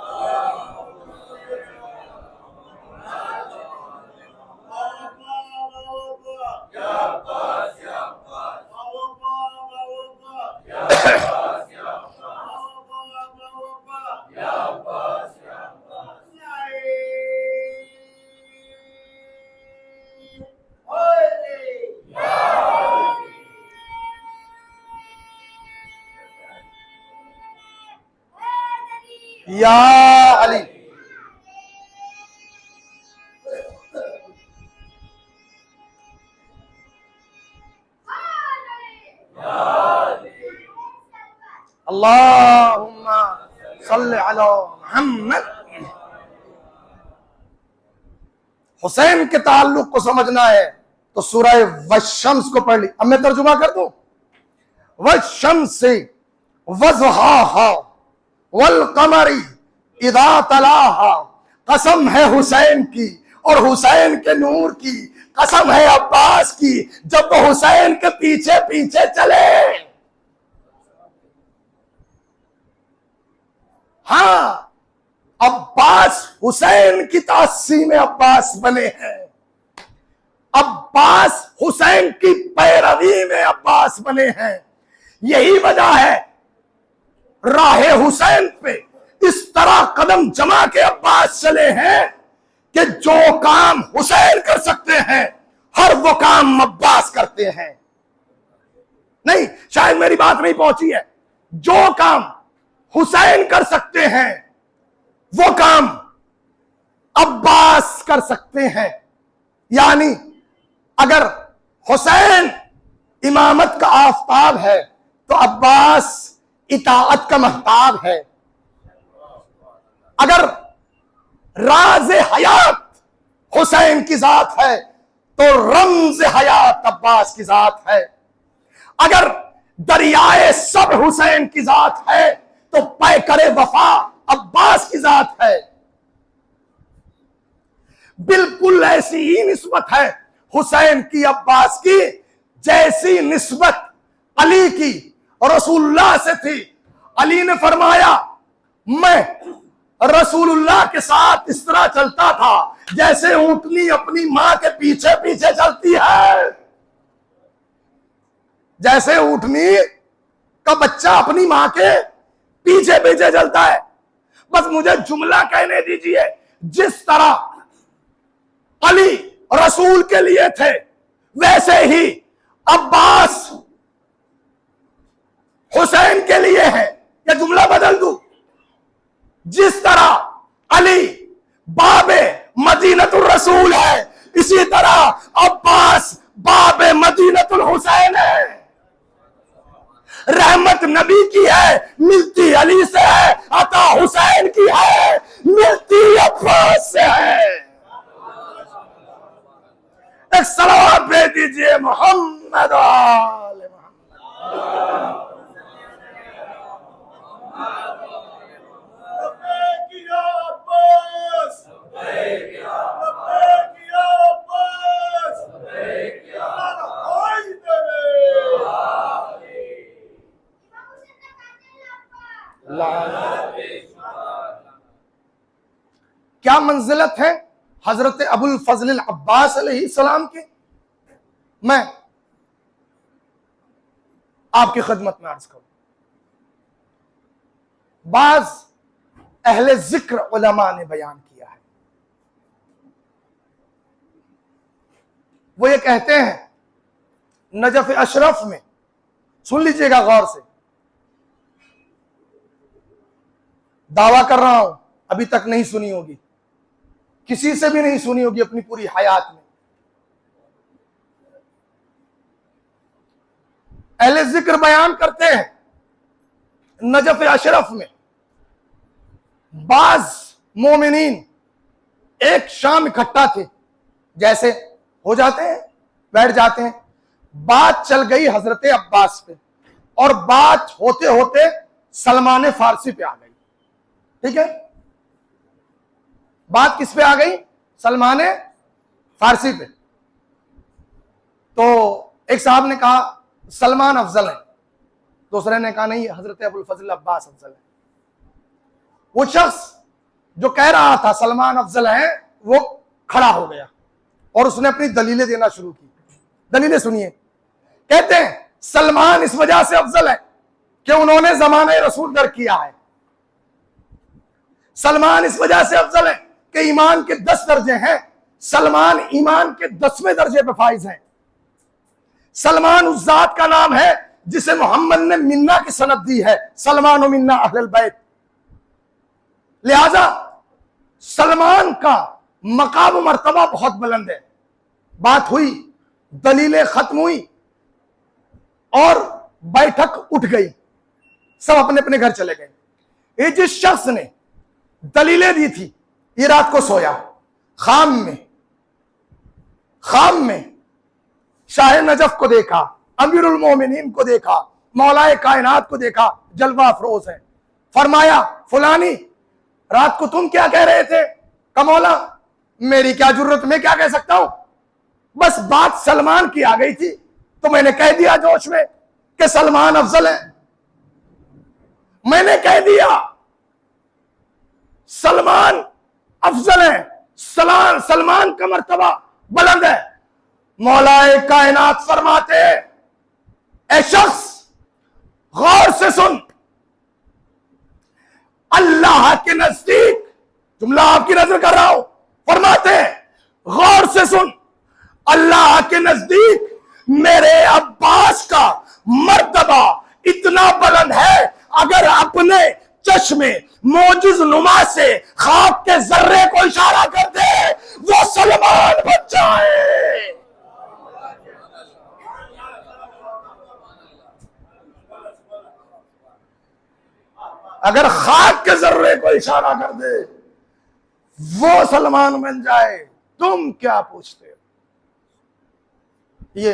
[SPEAKER 2] या अली अल्लाहुम्मा सल्ली अला मुहम्मद। हुसैन के ताल्लुक को समझना है तो सूरह वशम्स को पढ़ ली। अब मैं तर्जुमा कर दूं। वशम्स वज़हाहा वल कमरी इदा तलाहा, कसम है हुसैन की और हुसैन के नूर की, कसम है अब्बास की जब वो हुसैन के पीछे पीछे चले। हाँ, अब्बास हुसैन की तासी में अब्बास बने हैं, अब्बास हुसैन की पैरवी में अब्बास बने हैं। यही वजह है राहे हुसैन पे इस तरह कदम जमा के अब्बास चले हैं कि जो काम हुसैन कर सकते हैं हर वो काम अब्बास करते हैं। नहीं, शायद मेरी बात नहीं पहुंची है। जो काम हुसैन कर सकते हैं वो काम अब्बास कर सकते हैं। यानी अगर हुसैन इमामत का आफताब है तो अब्बास इताअत का महताब है। अगर राज हयात हुसैन की जात है तो रम्ज हयात अब्बास की जात है। अगर दरियाए सब हुसैन की जात है तो पैकरे वफा अब्बास की जात है। बिल्कुल ऐसी ही निस्बत है हुसैन की अब्बास की जैसी निस्बत अली की रसूलुल्लाह से थी। अली ने फरमाया मैं रसूलुल्लाह के साथ इस तरह चलता था जैसे ऊंटनी अपनी मां के पीछे पीछे चलती है, जैसे ऊंटनी का बच्चा अपनी मां के पीछे पीछे चलता है। बस मुझे जुमला कहने दीजिए। जिस तरह अली रसूल के लिए थे वैसे ही अब्बास हुसैन के लिए है। या जुमला बदल दूं, जिस तरह अली बाबे मदीनतुल रसूल है इसी तरह अब्बास बाबे मदीनतुल हुसैन है। रहमत नबी की है, मिलती अली से है, अता हुसैन की है, मिलती अब्बास से है। एक सलावत भेज दीजिए मोहम्मद आले मोहम्मद। क्या मंजिलत है हजरत अबुल फजल अब्बास अलैहिस्सलाम की। मैं आपकी खिदमत में अर्ज करूं। बाज अहले जिक्र उलमा ने बयान किया है, वो ये कहते हैं नजफ अशरफ में, सुन लीजिएगा गौर से, दावा कर रहा हूं अभी तक नहीं सुनी होगी, किसी से भी नहीं सुनी होगी अपनी पूरी हयात में। अहले जिक्र बयान करते हैं नजफ अशरफ में बाज मोमिनीन एक शाम इकट्ठा थे, जैसे हो जाते हैं बैठ जाते हैं, बात चल गई हजरत अब्बास पे और बात होते होते सलमान फारसी पे आ गई। ठीक है, बात किस पे आ गई? सलमान फारसी पे। तो एक साहब ने कहा सलमान अफजल है, दूसरे ने कहा नहीं हजरत अबुल फजल अब्बास अफजल है। वो शख्स जो कह रहा था सलमान अफजल है वो खड़ा हो गया और उसने अपनी दलीलें देना शुरू की। दलीलें सुनिए। कहते हैं सलमान इस वजह से अफजल है कि उन्होंने जमाने रसूल दर किया है। सलमान इस वजह से अफजल है कि ईमान के 10 दर्जे हैं, सलमान ईमान के 10वें दर्जे पे फाइज हैं। सलमान उस जात का नाम है जिसे मोहम्मद ने मिन्ना की सनद दी है, सलमान व मिन्ना अहलुल बैत। लिहाजा सलमान का मकाम मर्तबा बहुत बुलंद है। बात हुई, दलीलें खत्म हुई और बैठक उठ गई, सब अपने अपने घर चले गए। ये जिस शख्स ने दलीलें दी थी ये रात को सोया खाम में शाह नजफ को देखा, अमीरुल मोमिनीन को देखा, मौलाए कायनात को देखा, जलवा अफरोज है। फरमाया फुलानी रात को तुम क्या कह रहे थे? का मौला मेरी क्या जरूरत, मैं क्या कह सकता हूं, बस बात सलमान की आ गई थी तो मैंने कह दिया जोश में कि सलमान अफजल है। मैंने कह दिया सलमान अफजल है, सलमान का मर्तबा बुलंद है। मौलाए कायनात फरमाते ऐ शख्स गौर से सुन, अल्लाह के नजदीक, जुमला आपकी नजर कर रहा हूं, फरमाते हैं गौर से सुन, अल्लाह के नजदीक मेरे अब्बास का मर्तबा इतना बुलंद है अगर अपने चश्मे मोजिज नुमा से खाक के जर्रे को इशारा कर दे वो सलमान बन जाए। अगर खाक के जर्रे को इशारा कर दे वो सलमान बन जाए। तुम क्या पूछते हो? ये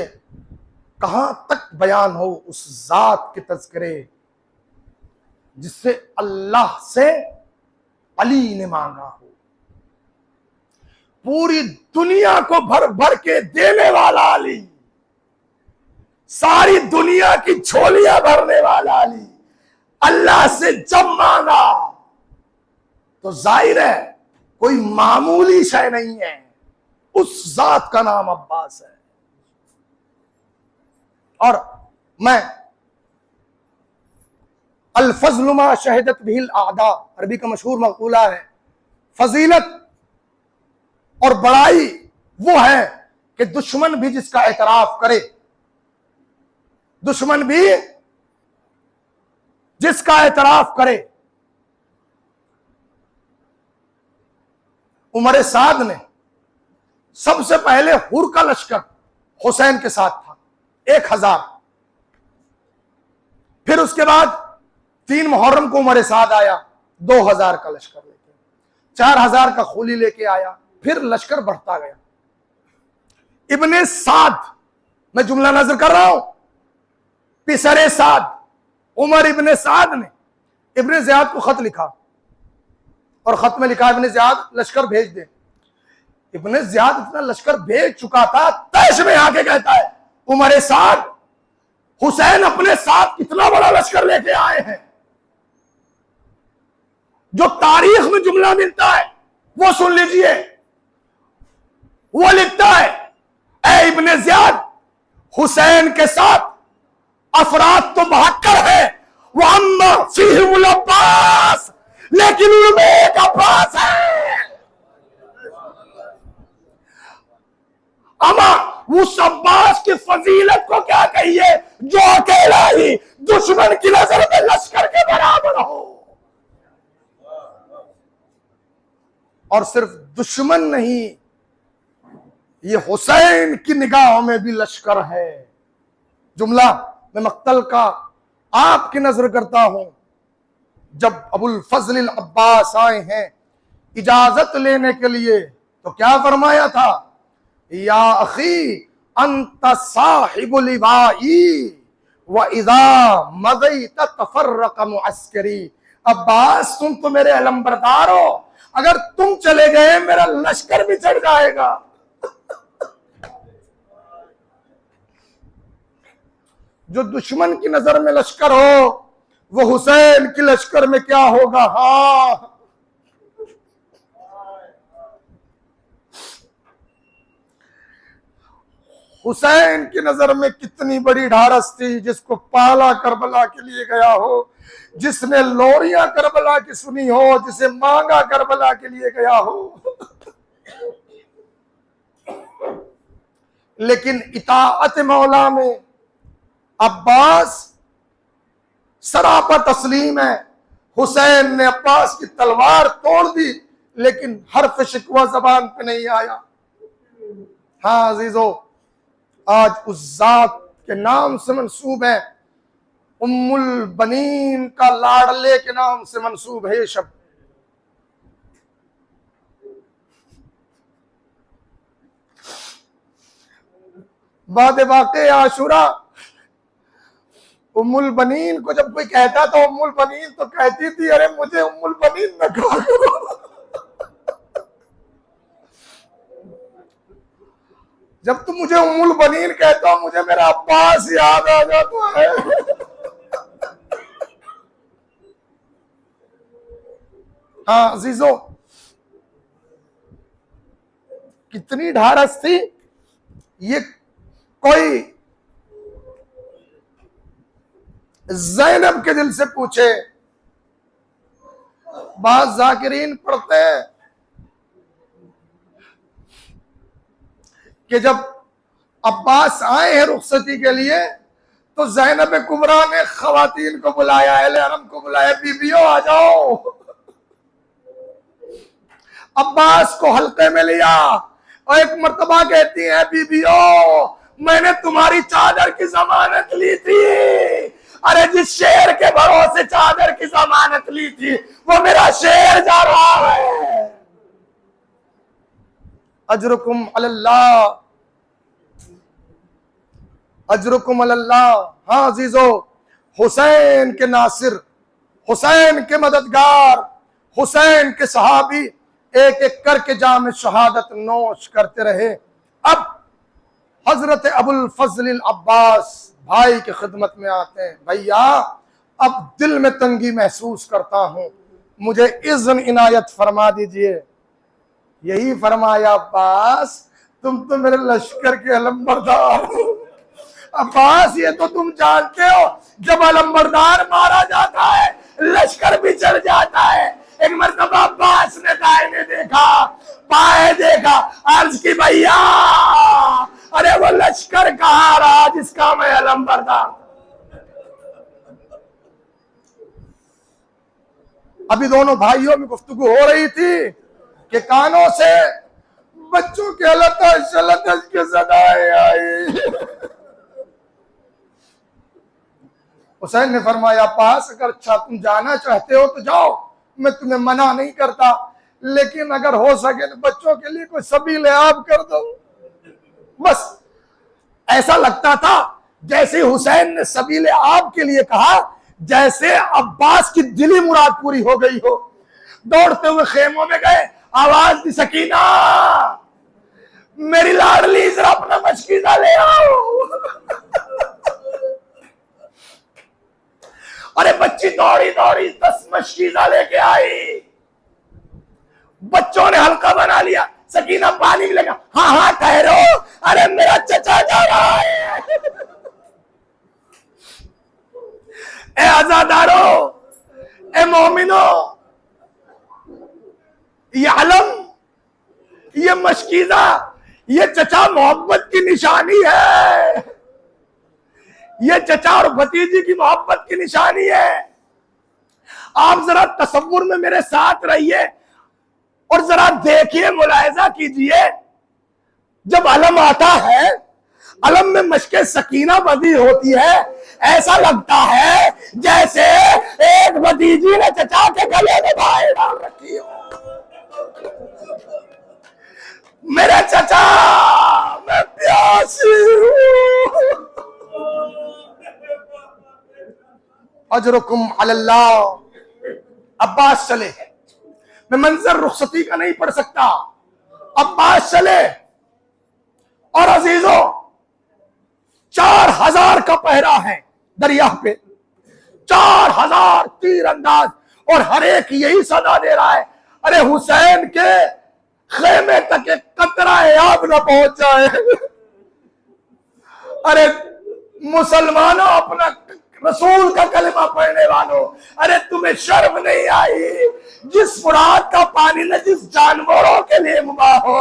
[SPEAKER 2] कहां तक बयान हो उस जात के तज़किरे जिससे अल्लाह से अली ने मांगा हो। पूरी दुनिया को भर भर के देने वाला अली, सारी दुनिया की झोलियां भरने वाला अली, अल्लाह से जब मांगा तो जाहिर है कोई मामूली शय नहीं है, उस जात का नाम अब्बास है। और मैं अल फज़लुमा शहदत बिहिल आदा, अरबी का मशहूर मक़ूला है, फजीलत और बड़ाई वो है कि दुश्मन भी जिसका एतराफ करे, दुश्मन भी जिसका एतराफ करे। उमर साद ने सबसे पहले हुर का लश्कर हुसैन के साथ था 1000, फिर उसके बाद 3 मुहर्रम को उमर साद आया 2000 का लश्कर लेके, 4000 का खूली लेके आया, फिर लश्कर बढ़ता गया। इब्ने साद, मैं जुमला नजर कर रहा हूं, पिसरे साद उमर इब्ने साद ने इब्ने ज़ियाद को खत लिखा और खत में लिखा इब्ने ज़ियाद लश्कर भेज दे। इब्ने ज़ियाद इतना लश्कर भेज चुका था, तैश में आके कहता है उमर साद हुसैन अपने साथ कितना बड़ा लश्कर लेके आए हैं। जो तारीख में जुमला मिलता है वो सुन लीजिए। वो लिखता है ए इब्ने ज़ियाद, हुसैन के साथ अफराद तो 72 है, वो अम्मा फीहुल अब्बास, लेकिन उनमें एक अब्बास है। अमा उस अब्बास की फजीलत को क्या कहिए जो अकेला ही दुश्मन की नजर में लश्कर के बराबर हो। और सिर्फ दुश्मन नहीं, ये हुसैन की निगाहों में भी लश्कर है। जुमला मैं मक्तल का आपकी नजर करता हूं। जब अबुल फजल अब्बास आए हैं इजाजत लेने के लिए तो क्या फरमाया था? या अखी अंत साहिबुल लिवाई व इज़ा मज़ैत तफर्रक़ मुअस्करी। अब्बास तुम तो मेरे अलंबरदार हो, अगर तुम चले गए मेरा लश्कर भी चढ़ जाएगा। जो दुश्मन की नजर में लश्कर हो वो हुसैन की लश्कर में क्या होगा? हाँ, हुसैन की नजर में कितनी बड़ी ढारस थी, जिसको पाला करबला के लिए गया हो, जिसने लोरियां करबला की सुनी हो, जिसे मांगा करबला के लिए गया हो, लेकिन इताअत मौला में अब्बास सरापा तस्लीम है। हुसैन ने अब्बास की तलवार तोड़ दी लेकिन हर्फ शिकवा जबान पे नहीं आया। हाँ अजीजो, आज उस जात के नाम से मंसूब है, उम्मुल बनीन का लाडले के नाम से मंसूब है ये शब्द। बाद वाक़े आशुरा उम्मुल बनीन को जब कोई कहता तो उम्मुल बनीन तो कहती थी अरे मुझे उम्मुल बनीन न कहा करो। जब तुम मुझे उम्मुल बनीन कहते हो मुझे मेरा अब्बास याद आ जाता है। हाँ अजीजों, कितनी ढारस थी। ये कोई ज़ैनब के दिल से पूछे। बाज़ ज़ाकिरीन पढ़ते हैं कि जब अब्बास आए हैं रुखसती के लिए तो ज़ैनब कुबरा ने खवातीन को बुलाया, अहले हरम को बुलाया, बीबियों आ जाओ। अब्बास को हल्के में लिया और एक मर्तबा कहती है बीबियों मैंने तुम्हारी चादर की जमानत ली थी। अरे जिस शेर के भरोसे चादर की जमानत ली थी वो मेरा शेर जा रहा है। अजरुकुम अलल्लाह, अजरुकुम अलल्लाह। हाँ अजीजो, हुसैन के नासिर, हुसैन के मददगार, हुसैन के सहाबी एक एक करके जाम शहादत नोश करते रहे। अब हजरत अबुल फजल अब्बास भाई की खिदमत में आते हैं। भैया अब दिल में तंगी महसूस करता हूं, मुझे इज़्न इनायत फरमा दीजिए। यही फरमाया अब्बास तुम तो मेरे लश्कर के अलंबरदार हो। अब्बास ये तो तुम जानते हो जब अलंबरदार मारा जाता है लश्कर भी चढ़ जाता है। एक मरतबा अब्बास ने दाहिने देखा, बाएं देखा, अर्ज की भैया अरे वो लश्कर कहाँ रहा जिसका मैं अलंबरदार। अभी दोनों भाइयों में गुफ्तगू हो रही थी कि कानों से बच्चों के लतश लतश की सदाएं आई। हुसैन ने फरमाया अब्बास अगर अच्छा तुम जाना चाहते हो तो जाओ, मैं तुम्हें मना नहीं करता, लेकिन अगर हो सके तो बच्चों के लिए कोई सबील आब कर दो। बस ऐसा लगता था जैसे हुसैन ने सबील आब के लिए कहा जैसे अब्बास की दिली मुराद पूरी हो गई हो। दौड़ते हुए खेमों में गए, आवाज दी सकीना मेरी लाडली जरा अपना मशकीजा ले आओ। अरे बच्ची दौड़ी दौड़ी 10 मशकीजा लेके आई। बच्चों ने हल्का बना लिया, सकीना पानी में लगा, हाँ हाँ ठहरो, अरे मेरा चचा जा रहा है। ए आजादारो, ए मोमिनो, ये अलम, ये मशकीजा, ये चचा मोहब्बत की निशानी है। ये चचा और भतीजी की मोहब्बत की निशानी है। आप जरा तसव्वुर में मेरे साथ रहिए। और जरा देखिए, मुलाहिजा कीजिए, जब अलम आता है, अलम में मशके सकीना बदी होती है, ऐसा लगता है जैसे एक भतीजी ने चचा के गले में बाहें डाल रखी हो। मेरे चचा, मैं प्यासी हूं। अजरुकुम अलल्लाह। अब्बास चले, मैं मंजर रुखसती का नहीं पढ़ सकता। अब्बास चले और अजीजों 4000 का पहरा है दरिया पे, 4000 तीर अंदाज, और हर एक यही सदा दे रहा है, अरे हुसैन के खेमे तक एक कतरा आब न पहुंच जाए। अरे मुसलमानों, अपना रसूल का कलमा पढ़ने वालों, अरे तुम्हें शर्म नहीं आई जिस फुरात का पानी न जिस जानवरों के लिए मुबाह हो,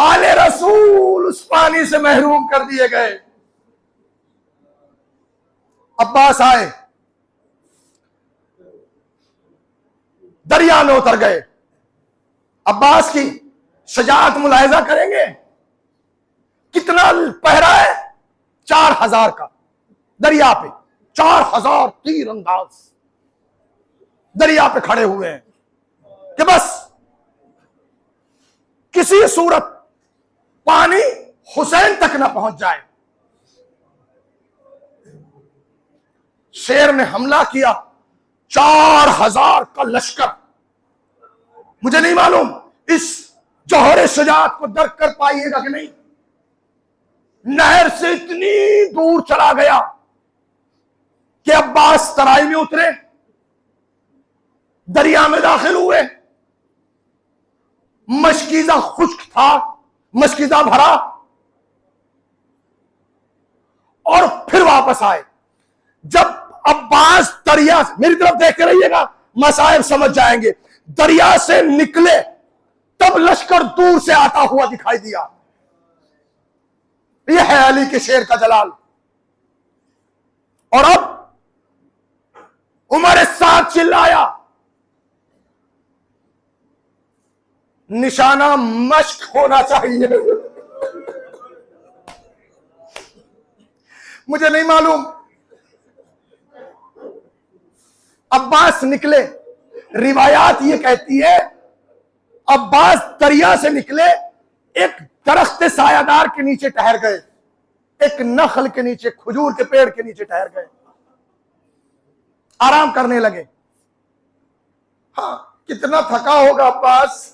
[SPEAKER 2] आले रसूल उस पानी से महरूम कर दिए गए। अब्बास आए, दरिया में उतर गए। अब्बास की शजाअत मुलाहिजा करेंगे, कितना पहरा है, 4000 का दरिया पे, 4000 तीर अंदाज दरिया पे खड़े हुए हैं कि बस किसी सूरत पानी हुसैन तक ना पहुंच जाए। शेर ने हमला किया, 4000 का लश्कर। मुझे नहीं मालूम इस जौहरे शुजाअत को दर्क कर पाइएगा कि नहीं। नहर से इतनी दूर चला गया कि अब्बास तराई में उतरे, दरिया में दाखिल हुए, मशकीजा खुश्क था, मशकीजा भरा, और फिर वापस आए। जब अब्बास दरिया, मेरी तरफ देखते रहिएगा, मसाइब समझ जाएंगे, दरिया से निकले तब लश्कर दूर से आता हुआ दिखाई दिया। यह है अली के शेर का जलाल। और अब उमर साथ चिल्लाया, निशाना मश्क होना चाहिए। मुझे नहीं मालूम, अब्बास निकले, रिवायात ये कहती है अब्बास दरिया से निकले, एक दरख्त सायादार के नीचे ठहर गए, एक नखल के नीचे, खजूर के पेड़ के नीचे ठहर गए, आराम करने लगे। हाँ, कितना थका होगा अब्बास,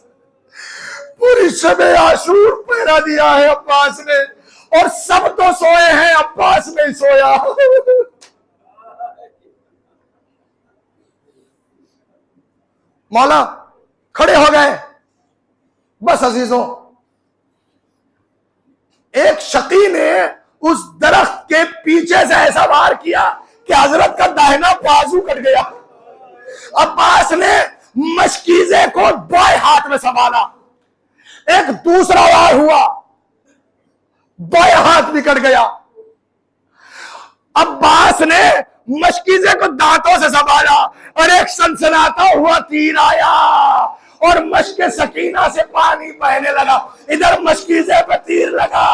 [SPEAKER 2] पूरी शबे आशूर पहरा दिया है अब्बास ने, और सब तो सोए हैं, अब्बास नहीं सोया। मौला खड़े हो गए। बस अजीजों, एक शकी ने उस दरख्त के पीछे से ऐसा वार किया कि हजरत का दाहिना बाजू कट गया। अब्बास ने मशकीजे को बाएं हाथ में संभाला, एक दूसरा वार हुआ, बाएं हाथ भी कट गया। अब्बास ने मशकीजे को दांतों से संभाला और एक सनसनाता हुआ तीर आया और मशके सकीना से पानी बहने लगा। इधर मशकीजे पे तीर लगा,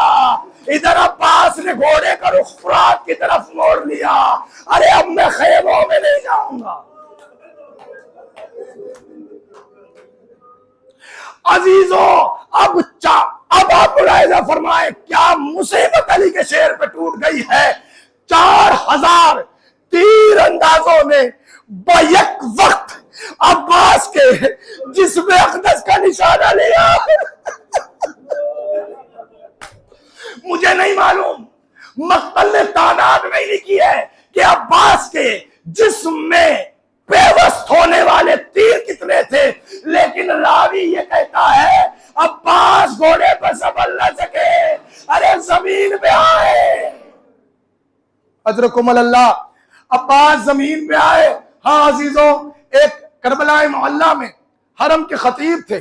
[SPEAKER 2] इधर अब्बास ने घोड़े का रुख फुरात की तरफ मोड़ लिया। अरे अब मैं खेमों में नहीं जाऊंगा। अजीजों, अब आप मुलाहिजा फरमाए, क्या मुसीबत अली के शेर पे टूट गई है। 4000 तीर अंदाजों ने बैक वक्त अब्बास के जिस्म अक़दस का निशाना लिया। मुझे नहीं मालूम मक्तल ने तादाद नहीं लिखी है कि अब्बास के जिस्म में बेवस्त होने वाले तीर कितने थे, लेकिन रावी ये कहता है अब्बास घोड़े पर संभल न सके, अरे जमीन पे आए। अजरकुम अल्लाह, अब्बास जमीन पे आए। हाँ अजीजों, एक करबला मोहल्ला में हरम के खतीब थे,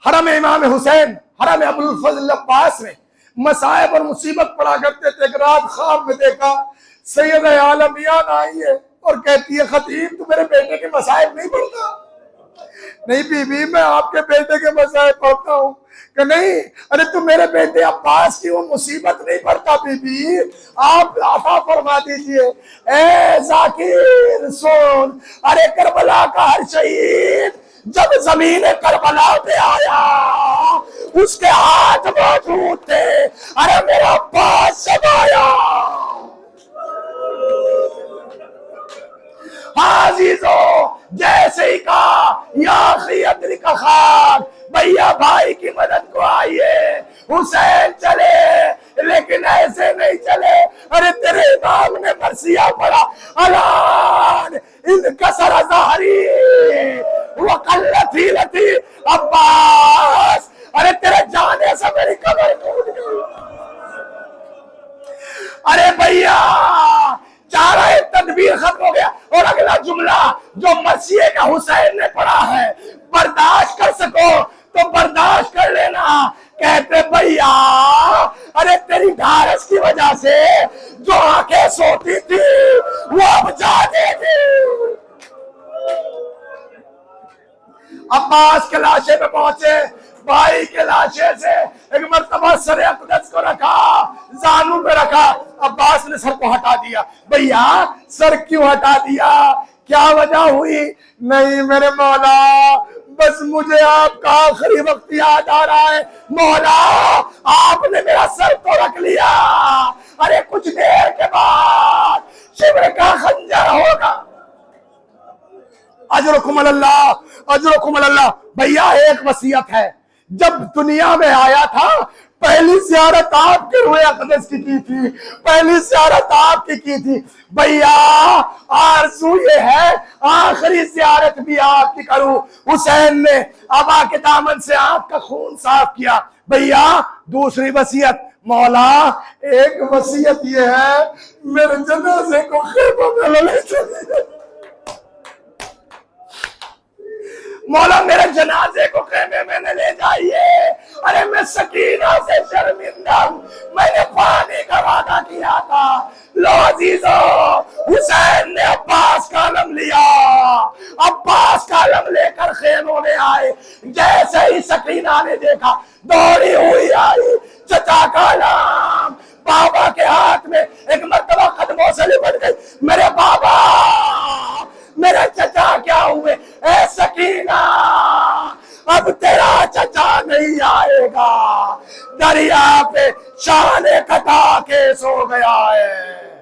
[SPEAKER 2] हरम इमाम हुसैन, हरम अबुल फजल अब्बास में मसाइब और मुसीबत पड़ा करते थे। एक रात ख्वाब में देखा सैयद आलमियान आई है, और कहती है खतीब तू मेरे बेटे के मसाइब नहीं पढ़ता? नहीं बीबी मैं आपके बेटे के मसाइब पढ़ता हूँ। कि नहीं, अरे तू मेरे बेटे अब्बास की वो मुसीबत नहीं पढ़ता बीबी, आप अता फरमा दीजिए। ए जाकिर सुन, अरे करबला का हर शहीद जब जमीन करबला पे आया उसके हाथ मौजूद थे, अरे मेरा अब्बास जब आया। हाजीजो जैसे ही कहा या खियदरी का खान, भैया भाई की मदद को आइए। हुसैन चले लेकिन ऐसे नहीं चले। अरे तेरे इमाम ने मरसिया पढ़ा, अलान इनका सर ज़हरी वो कल्लती लती अब्बास, अरे तेरे जाने से मेरी कमर टूट गई। अरे भैया चारा तदबीर खत्म हो गया। और अगला जुमला जो मसीह का हुसैन ने पढ़ा है, बर्दाश्त कर सको तो बर्दाश्त कर लेना। कहते भैया अरे तेरी ढारस की वजह से जो आंखें सोती थी वो अब जाती थी। अब्बास के लाशे पे पहुंचे, भाई के लाशे से एक मर्तबा सर अक़दस को रखा, जानू पे रखा। अब्बास ने सर को हटा दिया। भैया सर क्यों हटा दिया, क्या वजह हुई? नहीं मेरे मौला, बस मुझे आपका आखिरी वक्त याद आ रहा है। मौला आपने मेरा सर तो रख लिया, अरे कुछ देर के बाद शिब्र का खंजर होगा। अजरुकुम अल्लाह, अजरुकुम अल्लाह। भैया एक वसीयत है, जब दुनिया में आया था पहली ज़ियारत आपके रूहे अक़दस की थी, पहली ज़ियारत आपकी की थी। भैया आरज़ू ये है आखिरी ज़ियारत भी आपकी करूं। हुसैन ने अबा के दामन से आपका खून साफ किया। भैया दूसरी वसीयत, मौला एक वसीयत ये है मेरे जनाजे को खैबर में ले चलिए। मौला मेरे जनाजे को खेमे में न ले जाइए। अरे मैं सकीना से शर्मिंदा हूं, मैंने पानी का वादा किया था। लो अजीजो, हुसैन ने अब्बास का आलम लिया, अब्बास का आलम लेकर खेमों में आए। जैसे ही सकीना ने देखा दौड़ी हुई आई, चचा का नाम बाबा के हाथ में एक मर्तबा कदमों से लिपट गई। मेरे बाबा, मेरे चचा क्या हुए? ए सकीना अब तेरा चचा नहीं आएगा, दरिया पे शाने कटा के सो गया है।